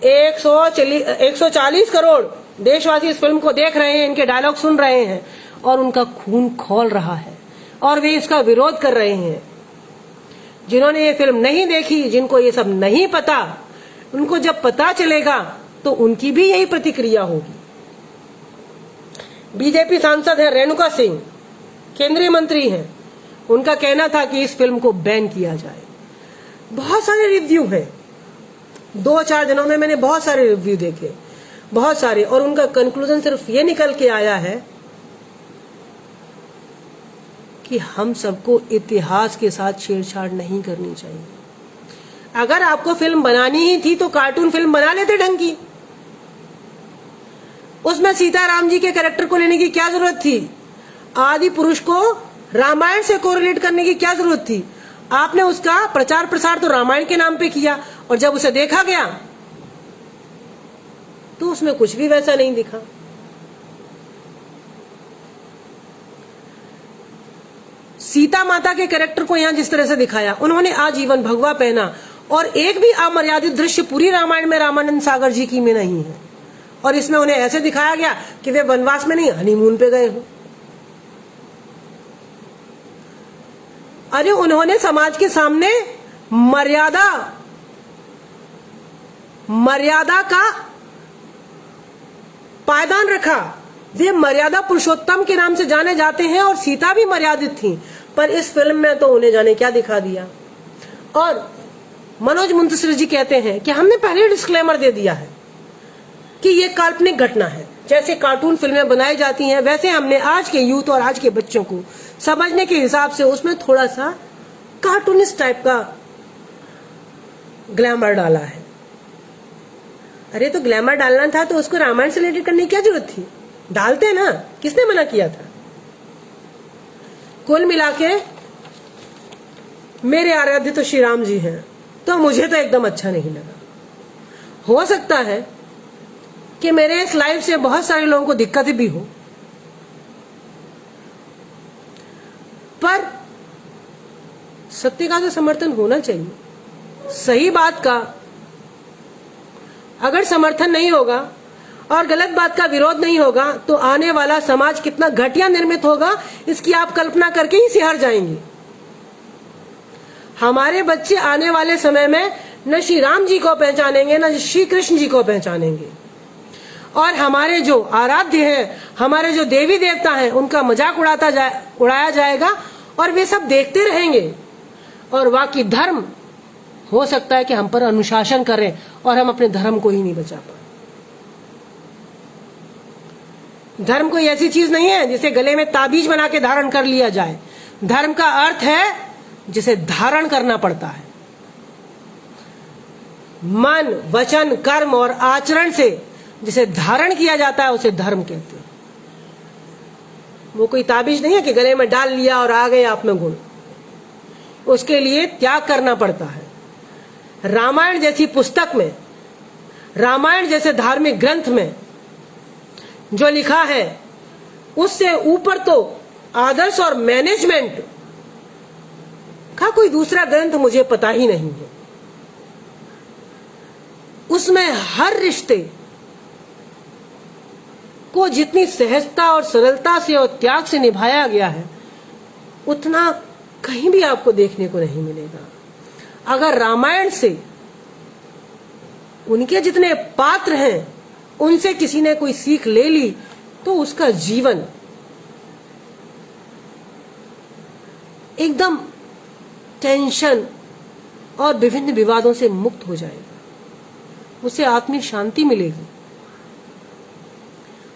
Speaker 1: 140 करोड़ देशवासी इस फिल्म को देख रहे हैं, इनके डायलॉग सुन रहे हैं और उनका खून खौल रहा है और वे इसका विरोध कर रहे हैं। जिन्होंने ये फिल्म नहीं देखी, जिनको ये सब नहीं पता, उनको जब पता चलेगा तो उनकी भी यही प्रतिक्रिया होगी। बीजेपी सांसद है रेणुका सिंह, केंद्रीय मंत्री हैं। उनका कहना था कि इस फिल्म को बैन किया जाए। बहुत सारे रिव्यू हैं, 2-4 दिनों में मैंने बहुत सारे रिव्यू देखे। बहुत सारे, और उनका कंक्लूजन सिर्फ ये निकल के आया है कि हम सबको इतिहास के साथ छेड़छाड़ नहीं करनी चाहिए। अगर आपको फिल्म बनानी ही थी तो कार्टून फिल्म बना लेते ढंग की। उसमें सीताराम जी के कैरेक्टर को लेने की क्या जरूरत थी? आदि पुरुष को रामायण से कोरिलेट करने की क्या जरूरत थी? आपने उसका प्रचार प्रसार तो रामायण के नाम पे किया, और जब उसे देखा गया तो उसमें कुछ भी वैसा नहीं दिखा। सीता माता के कैरेक्टर को यहां जिस तरह से दिखाया, उन्होंने आजीवन भगवा पहना, और एक भी अमर्यादित दृश्य पूरी रामायण में रामानंद सागर जी की में नहीं है। और इसमें उन्हें ऐसे दिखाया गया कि वे वनवास में नहीं, हनीमून पे गए हो। अरे उन्होंने समाज के सामने मर्यादा का पायदान रखा। वे मर्यादा पुरुषोत्तम के नाम से जाने जाते हैं, और सीता भी मर्यादित थी, पर इस फिल्म में तो उन्हें जाने क्या दिखा दिया। और मनोज मुंतशिर जी कहते हैं कि हमने पहले डिस्क्लेमर दे दिया है कि ये काल्पनिक घटना है। जैसे कार्टून फिल्में बनाई जाती हैं, वैसे हमने आज के यूथ और आज के बच्चों को समझने के हिसाब से उसमें थोड़ा सा कार्टूनिस्ट टाइप का ग्लैमर डाला है। अरे तो ग्लैमर डालना था तो उसको रामायण से रिलेटेड करने की क्या जरूरत थी? डालते ना, किसने मना किया था? कुल मिला के मेरे आराध्य तो श्री राम जी हैं, तो मुझे तो एकदम अच्छा नहीं लगा। हो सकता है कि मेरे इस लाइव से बहुत सारे लोगों को दिक्कत भी हो, पर सत्य का तो समर्थन होना चाहिए। सही बात का अगर समर्थन नहीं होगा और गलत बात का विरोध नहीं होगा तो आने वाला समाज कितना घटिया निर्मित होगा, इसकी आप कल्पना करके ही सिहर जाएंगे। हमारे बच्चे आने वाले समय में न श्री राम जी को पहचानेंगे, न श्री कृष्ण जी को पहचानेंगे, और हमारे जो आराध्य हैं, हमारे जो देवी देवता हैं, उनका मजाक उड़ाया जाएगा, और वे सब देखते रहेंगे। और बाकी धर्म हो सकता है कि हम पर अनुशासन करें और हम अपने धर्म को ही नहीं बचा पाए। धर्म कोई ऐसी चीज नहीं है जिसे गले में ताबीज बना के धारण कर लिया जाए। धर्म का अर्थ है जिसे धारण करना पड़ता है। मन, वचन, कर्म और आचरण से जिसे धारण किया जाता है उसे धर्म कहते हैं। वो कोई ताबीज नहीं है कि गले में डाल लिया और आ गए आप में गुण। उसके लिए त्याग करना पड़ता है। रामायण जैसी पुस्तक में, रामायण जैसे धार्मिक ग्रंथ में जो लिखा है, उससे ऊपर तो आदर्श और मैनेजमेंट का कोई दूसरा ग्रंथ मुझे पता ही नहीं है। उसमें हर रिश्ते को जितनी सहजता और सरलता से और त्याग से निभाया गया है, उतना कहीं भी आपको देखने को नहीं मिलेगा। अगर रामायण से उनके जितने पात्र हैं उनसे किसी ने कोई सीख ले ली तो उसका जीवन एकदम टेंशन और विभिन्न विवादों से मुक्त हो जाएगा। उसे आत्मिक शांति मिलेगी,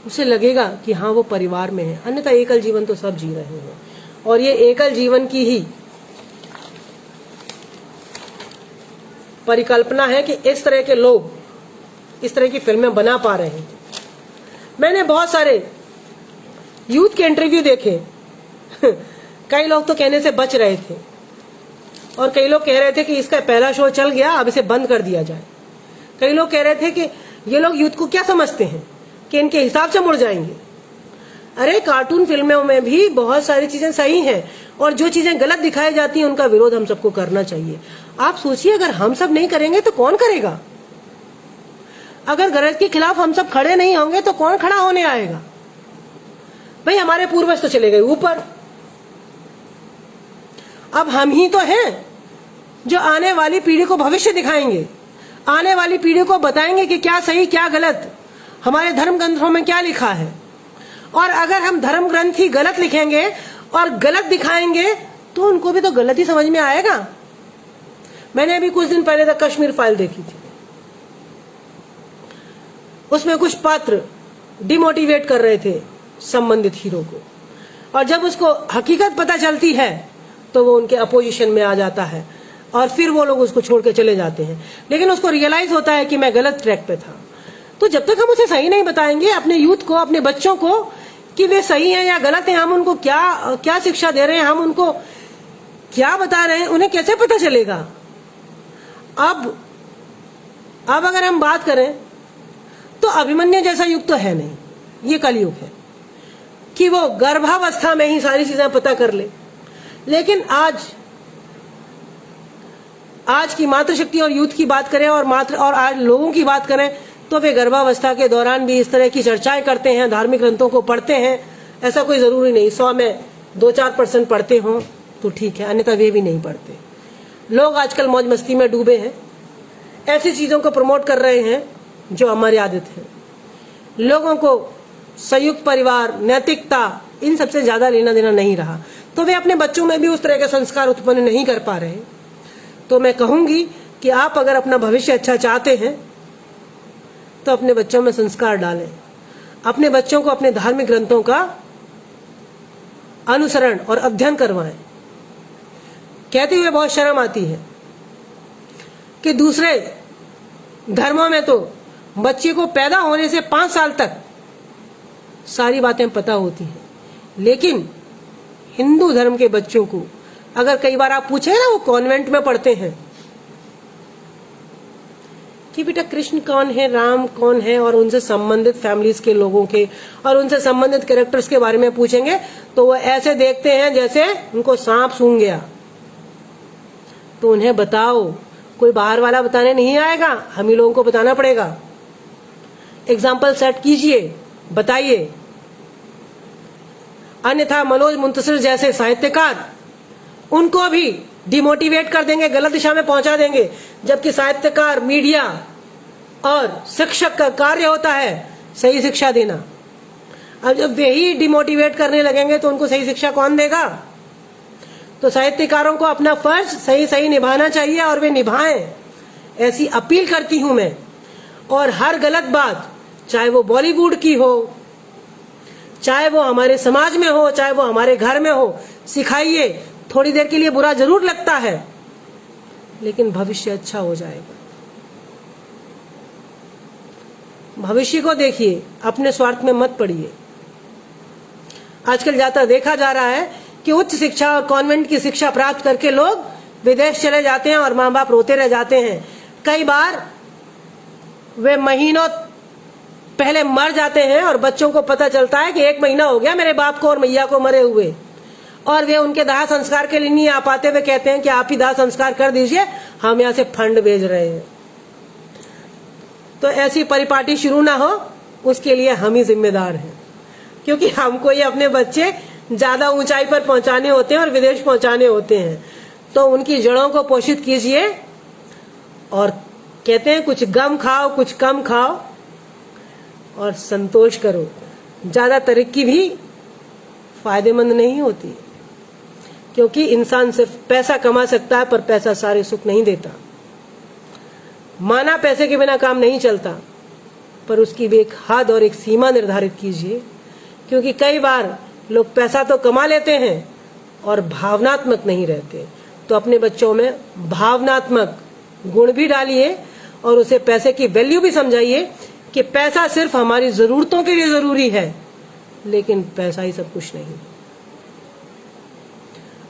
Speaker 1: उसे लगेगा कि हाँ वो परिवार में है। अन्यथा एकल जीवन तो सब जी रहे हैं, और ये एकल जीवन की ही परिकल्पना है कि इस तरह के लोग इस तरह की फिल्में बना पा रहे हैं। मैंने बहुत सारे यूथ के इंटरव्यू देखे। कई लोग तो कहने से बच रहे थे, और कई लोग कह रहे थे कि इसका पहला शो चल गया, अब इसे बंद कर दिया जाए। कई लोग कह रहे थे कि ये लोग यूथ को क्या समझते हैं कि इनके हिसाब से मुड़ जाएंगे। अरे कार्टून फिल्मों में भी बहुत सारी चीजें सही हैं, और जो चीजें गलत दिखाई जाती हैं उनका विरोध हम सबको करना चाहिए। आप सोचिए, अगर हम सब नहीं करेंगे तो कौन करेगा? अगर गलत के खिलाफ हम सब खड़े नहीं होंगे तो कौन खड़ा होने आएगा? भाई हमारे पूर्वज तो चले गए ऊपर, अब हम ही तो हैं जो आने वाली पीढ़ी को भविष्य दिखाएंगे, आने वाली पीढ़ी को बताएंगे कि क्या सही क्या गलत, हमारे धर्म ग्रंथों में क्या लिखा है। और अगर हम धर्म ग्रंथ ही गलत लिखेंगे और गलत दिखाएंगे तो उनको भी तो गलत ही समझ में आएगा। मैंने अभी कुछ दिन पहले तक कश्मीर फाइल देखी थी। उसमें कुछ पात्र डिमोटिवेट कर रहे थे संबंधित हीरो को, और जब उसको हकीकत पता चलती है तो वो उनके अपोजिशन में आ जाता है और फिर वो लोग उसको छोड़ के चले जाते हैं। लेकिन उसको रियलाइज होता है कि मैं गलत ट्रैक पे था। तो जब तक हम उसे सही नहीं बताएंगे अपने यूथ को, अपने बच्चों को, कि वे सही हैं या गलत हैं, हम उनको क्या शिक्षा दे रहे हैं, हम उनको क्या बता रहे हैं, उन्हें कैसे पता चलेगा। अब अगर हम बात करें तो अभिमन्यु जैसा युग तो है नहीं, ये कलयुग है कि वो गर्भावस्था में ही सारी चीजें पता कर ले। लेकिन आज की मातृशक्ति और यूथ की बात करें और आज लोगों की बात करें तो वे गर्भावस्था के दौरान भी इस तरह की चर्चाएं करते हैं, धार्मिक ग्रंथों को पढ़ते हैं। ऐसा कोई जरूरी नहीं 100 में 2-4% पढ़ते हों तो ठीक है, अन्यथा वे भी नहीं पढ़ते। लोग आजकल मौज मस्ती में डूबे हैं, ऐसी चीजों को प्रमोट कर रहे हैं जो अमर्यादित है। लोगों को संयुक्त परिवार, नैतिकता, इन सबसे ज्यादा लेना देना नहीं रहा, तो वे अपने बच्चों में भी उस तरह के संस्कार उत्पन्न नहीं कर पा रहे। तो मैं कहूंगी कि आप अगर अपना भविष्य अच्छा चाहते हैं तो अपने बच्चों में संस्कार डालें, अपने बच्चों को अपने धार्मिक ग्रंथों का अनुसरण और अध्ययन करवाएं। कहते हुए बहुत शर्म आती है कि दूसरे धर्मों में तो बच्चे को पैदा होने से 5 साल तक सारी बातें पता होती हैं, लेकिन हिंदू धर्म के बच्चों को अगर कई बार आप पूछे ना, वो कॉन्वेंट में पढ़ते हैं कि बेटा कृष्ण कौन है, राम कौन है, और उनसे संबंधित फैमिलीज के लोगों के और उनसे संबंधित कैरेक्टर्स के बारे में पूछेंगे तो वो ऐसे देखते हैं जैसे उनको सांप सूंघ गया। तो उन्हें बताओ, कोई बाहर वाला बताने नहीं आएगा, हम ही लोगों को बताना पड़ेगा। एग्जाम्पल सेट कीजिए, बताइए। अन्यथा मनोज मुंतशिर जैसे साहित्यकार उनको भी डिमोटिवेट कर देंगे, गलत दिशा में पहुंचा देंगे, जबकि साहित्यकार, मीडिया और शिक्षक का कार्य होता है सही शिक्षा देना। अब जब वे ही डिमोटिवेट करने लगेंगे तो उनको सही शिक्षा कौन देगा। तो साहित्यकारों को अपना फर्ज सही निभाना चाहिए और वे निभाएं, ऐसी अपील करती हूं मैं। और हर गलत बात, चाहे वो बॉलीवुड की हो, चाहे वो हमारे समाज में हो, चाहे वो हमारे घर में हो, सिखाइए। थोड़ी देर के लिए बुरा जरूर लगता है, लेकिन भविष्य अच्छा हो जाएगा। भविष्य को देखिए, अपने स्वार्थ में मत पड़िए। आजकल ज्यादा देखा जा रहा है कि उच्च शिक्षा और कॉन्वेंट की शिक्षा प्राप्त करके लोग विदेश चले जाते हैं और माँ बाप रोते रह जाते हैं। कई बार वे महीनों पहले मर जाते हैं और बच्चों को पता चलता है कि 1 महीना हो गया मेरे बाप को और मैया को मरे हुए, और वे उनके दाह संस्कार के लिए नहीं आ पाते। वे कहते हैं कि आप ही दाह संस्कार कर दीजिए, हम यहाँ से फंड भेज रहे हैं। तो ऐसी परिपाटी शुरू ना हो, उसके लिए हम ही जिम्मेदार हैं, क्योंकि हमको ये अपने बच्चे ज्यादा ऊंचाई पर पहुंचाने होते हैं और विदेश पहुंचाने होते हैं। तो उनकी जड़ों को पोषित कीजिए, और कहते हैं कुछ गम खाओ कुछ कम खाओ और संतोष करो। ज्यादा तरक्की भी फायदेमंद नहीं होती, क्योंकि इंसान सिर्फ पैसा कमा सकता है पर पैसा सारे सुख नहीं देता। माना पैसे के बिना काम नहीं चलता, पर उसकी भी एक हद और एक सीमा निर्धारित कीजिए, क्योंकि कई बार लोग पैसा तो कमा लेते हैं और भावनात्मक नहीं रहते। तो अपने बच्चों में भावनात्मक गुण भी डालिए और उसे पैसे की वैल्यू भी समझाइए कि पैसा सिर्फ हमारी जरूरतों के लिए जरूरी है, लेकिन पैसा ही सब कुछ नहीं।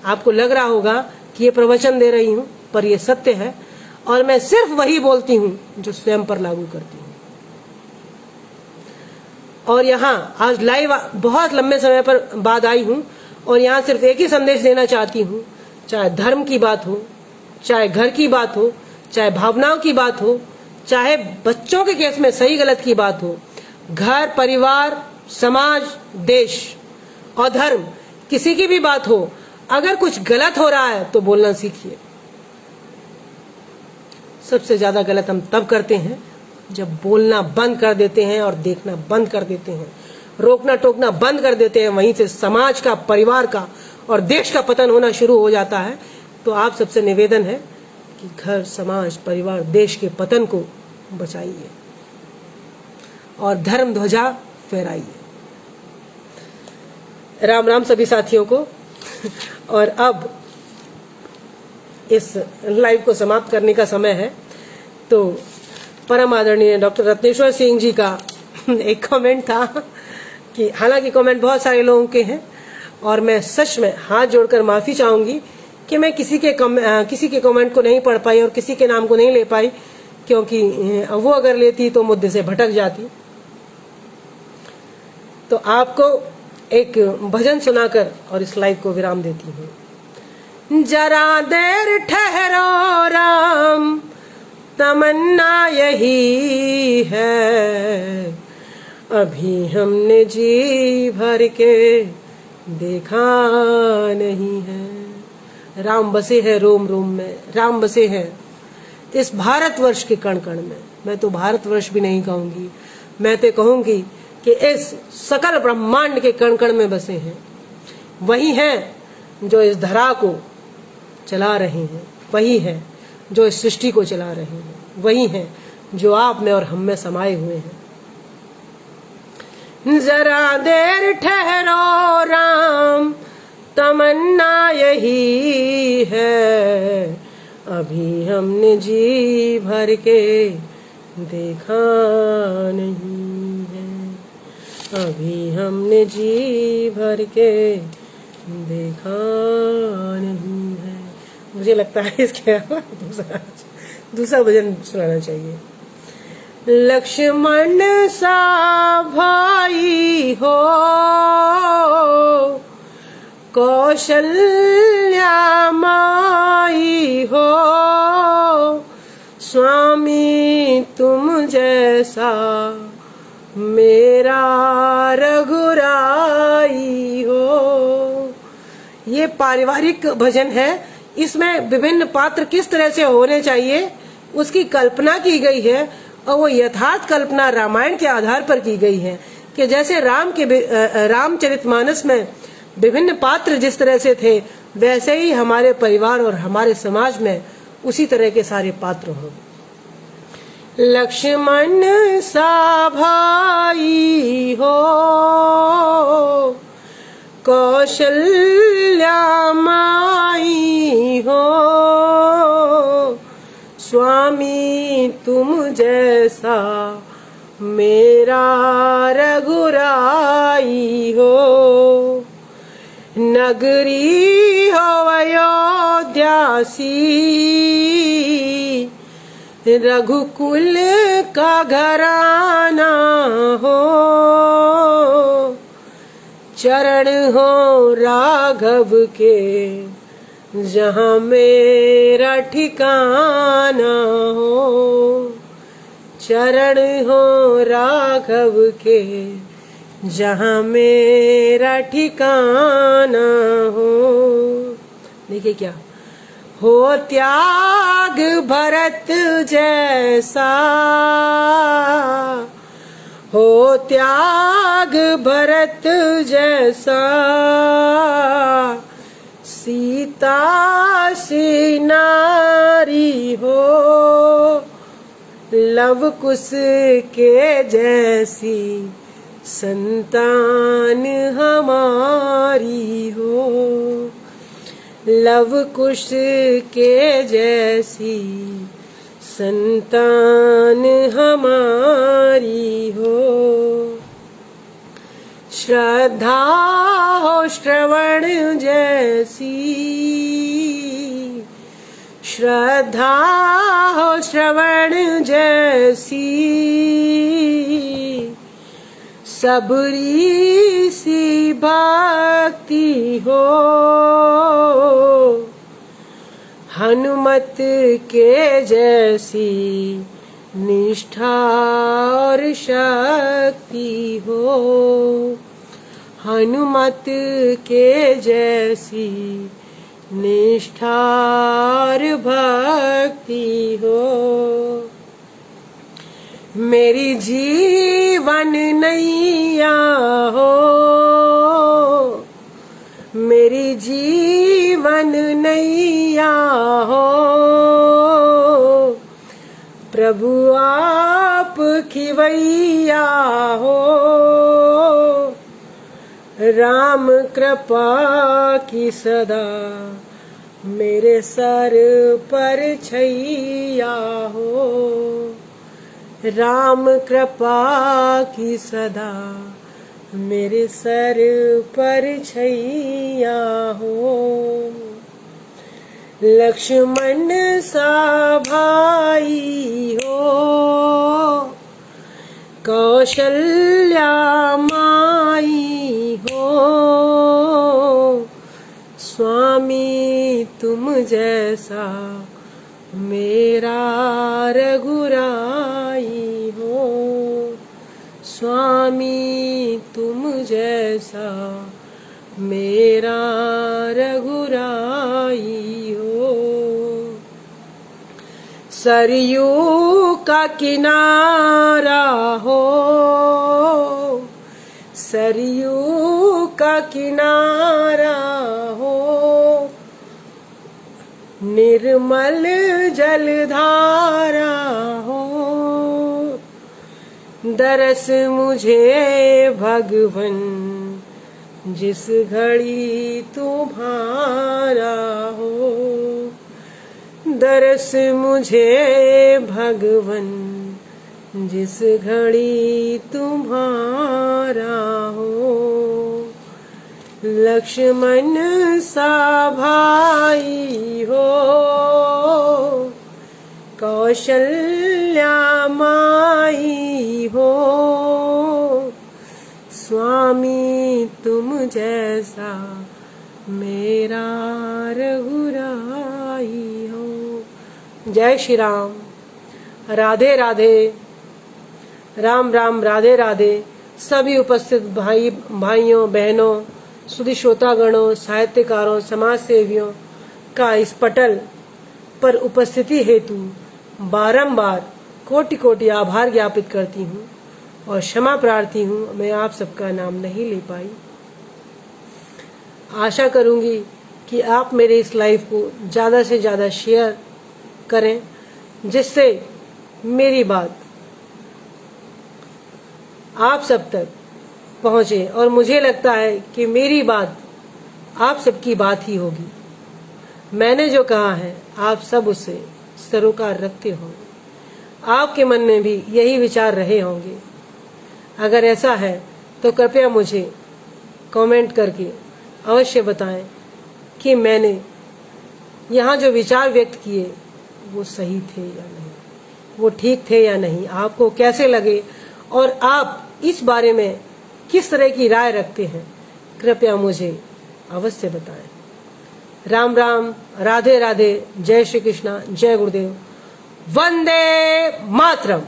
Speaker 1: आपको लग रहा होगा कि ये प्रवचन दे रही हूं, पर यह सत्य है और मैं सिर्फ वही बोलती हूं जो स्वयं पर लागू करती हूं। और यहाँ आज लाइव बहुत लंबे समय पर बाद आई हूं और यहाँ सिर्फ एक ही संदेश देना चाहती हूं, चाहे धर्म की बात हो, चाहे घर की बात हो, चाहे भावनाओं की बात हो, चाहे बच्चों के केस में सही गलत की बात हो, घर, परिवार, समाज, देश और धर्म, किसी की भी बात हो, अगर कुछ गलत हो रहा है तो बोलना सीखिए। सबसे ज्यादा गलत हम तब करते हैं जब बोलना बंद कर देते हैं और देखना बंद कर देते हैं, रोकना टोकना बंद कर देते हैं। वहीं से समाज का, परिवार का और देश का पतन होना शुरू हो जाता है। तो आप सबसे निवेदन है कि घर, समाज, परिवार, देश के पतन को बचाइए। और धर्म ध्वजा फहराइए। राम राम सभी साथियों को। और अब इस लाइव को समाप्त करने का समय है। तो परम आदरणीय डॉक्टर रत्नेश्वर सिंह जी का एक कमेंट था कि हालांकि कमेंट बहुत सारे लोगों के हैं और मैं सच में हाथ जोड़कर माफी चाहूंगी कि मैं किसी के कमेंट को नहीं पढ़ पाई और किसी के नाम को नहीं ले पाई, क्योंकि वो अगर लेती तो मुद्दे से भटक जाती। तो आपको एक भजन सुनाकर और इस लाइव को विराम देती हूँ। जरा देर ठहरो राम, तमन्ना यही है, अभी हमने जी भर के देखा नहीं है। राम बसे हैं रोम रोम में, राम बसे हैं इस भारतवर्ष के कण कण में। मैं तो भारतवर्ष भी नहीं कहूंगी, मैं तो कहूंगी कि इस सकल ब्रह्मांड के कण कण में बसे हैं। वही हैं जो इस धरा को चला रहे हैं, वही है जो इस सृष्टि को चला रहे हैं, वही हैं जो आप में और हम में समाये हुए हैं। जरा देर ठहरो राम, तमन्ना यही है, अभी हमने जी भर के देखा नहीं है, अभी हमने जी भर के देखा नहीं है। मुझे लगता है इसके दूसरा भजन सुनाना चाहिए। लक्ष्मण सा भाई हो, कौशल्या माई हो, स्वामी तुम जैसा मेरा रघुराई हो। ये पारिवारिक भजन है। इसमें विभिन्न पात्र किस तरह से होने चाहिए उसकी कल्पना की गई है और वो यथार्थ कल्पना रामायण के आधार पर की गई है कि जैसे रामचरितमानस में विभिन्न पात्र जिस तरह से थे, वैसे ही हमारे परिवार और हमारे समाज में उसी तरह के सारे पात्र हों। लक्ष्मण सा भाई हो, कौशल्या माई हो, स्वामी तुम जैसा मेरा रघुराई हो। नगरी हो अयोध्या सी, रघुकुल का घराना हो, चरण हो राघव के जहाँ मेरा ठिकाना हो, चरण हो राघव के जहाँ मेरा ठिकाना हो। देखिए क्या हो, त्याग भरत जैसा हो, त्याग भरत जैसा, सीता सी नारी हो, लव कुश के जैसी संतान हमारी हो, लव कुश के जैसी संतान हमारी हो। श्रद्धा हो श्रवण जैसी, श्रद्धा हो श्रवण जैसी, सबरी सी भक्ति हो, हनुमत के जैसी निष्ठा और शक्ति हो, हनुमत के जैसी निष्ठा और भक्ति हो। मेरी जीवन नैया हो, मेरी जीवन नैया हो, प्रभु आप आप खिवैया हो, राम कृपा की सदा मेरे सर पर छैया हो, राम कृपा की सदा मेरे सर पर छैया हो। लक्ष्मण सा भाई हो, कौशल्या माई हो, स्वामी तुम जैसा मेरा रघुराई हो, स्वामी तुम जैसा मेरा रघुराई हो। सरयू का किनारा हो, सरयू का किनारा हो, निर्मल जलधारा हो, दरस मुझे भगवन जिस घड़ी तुम्हारा हो, दरस मुझे भगवन जिस घड़ी तुम्हारा हो। लक्ष्मण सा भाई हो, कौशल्या माई हो, स्वामी तुम जैसा मेरा रघुराई हो। जय श्री राम। राधे राधे। राम राम। राधे राधे। सभी उपस्थित भाइयों बहनों, सुधी श्रोतागणों, साहित्यकारों, समाज सेवियों का इस पटल पर उपस्थिति हेतु बारंबार कोटि कोटि आभार ज्ञापित करती हूँ और क्षमा प्रार्थी हूँ, मैं आप सबका नाम नहीं ले पाई। आशा करूँगी कि आप मेरे इस लाइव को ज़्यादा से ज़्यादा शेयर करें, जिससे मेरी बात आप सब तक पहुँचे। और मुझे लगता है कि मेरी बात आप सबकी बात ही होगी। मैंने जो कहा है आप सब उससे सरोकार रखते होंगे, आपके मन में भी यही विचार रहे होंगे। अगर ऐसा है तो कृपया मुझे कमेंट करके अवश्य बताएं कि मैंने यहाँ जो विचार व्यक्त किए वो सही थे या नहीं, वो ठीक थे या नहीं, आपको कैसे लगे और आप इस बारे में किस तरह की राय रखते हैं, कृपया मुझे अवश्य बताएं। राम राम। राधे राधे। जय श्री कृष्णा। जय गुरुदेव। वंदे मातरम।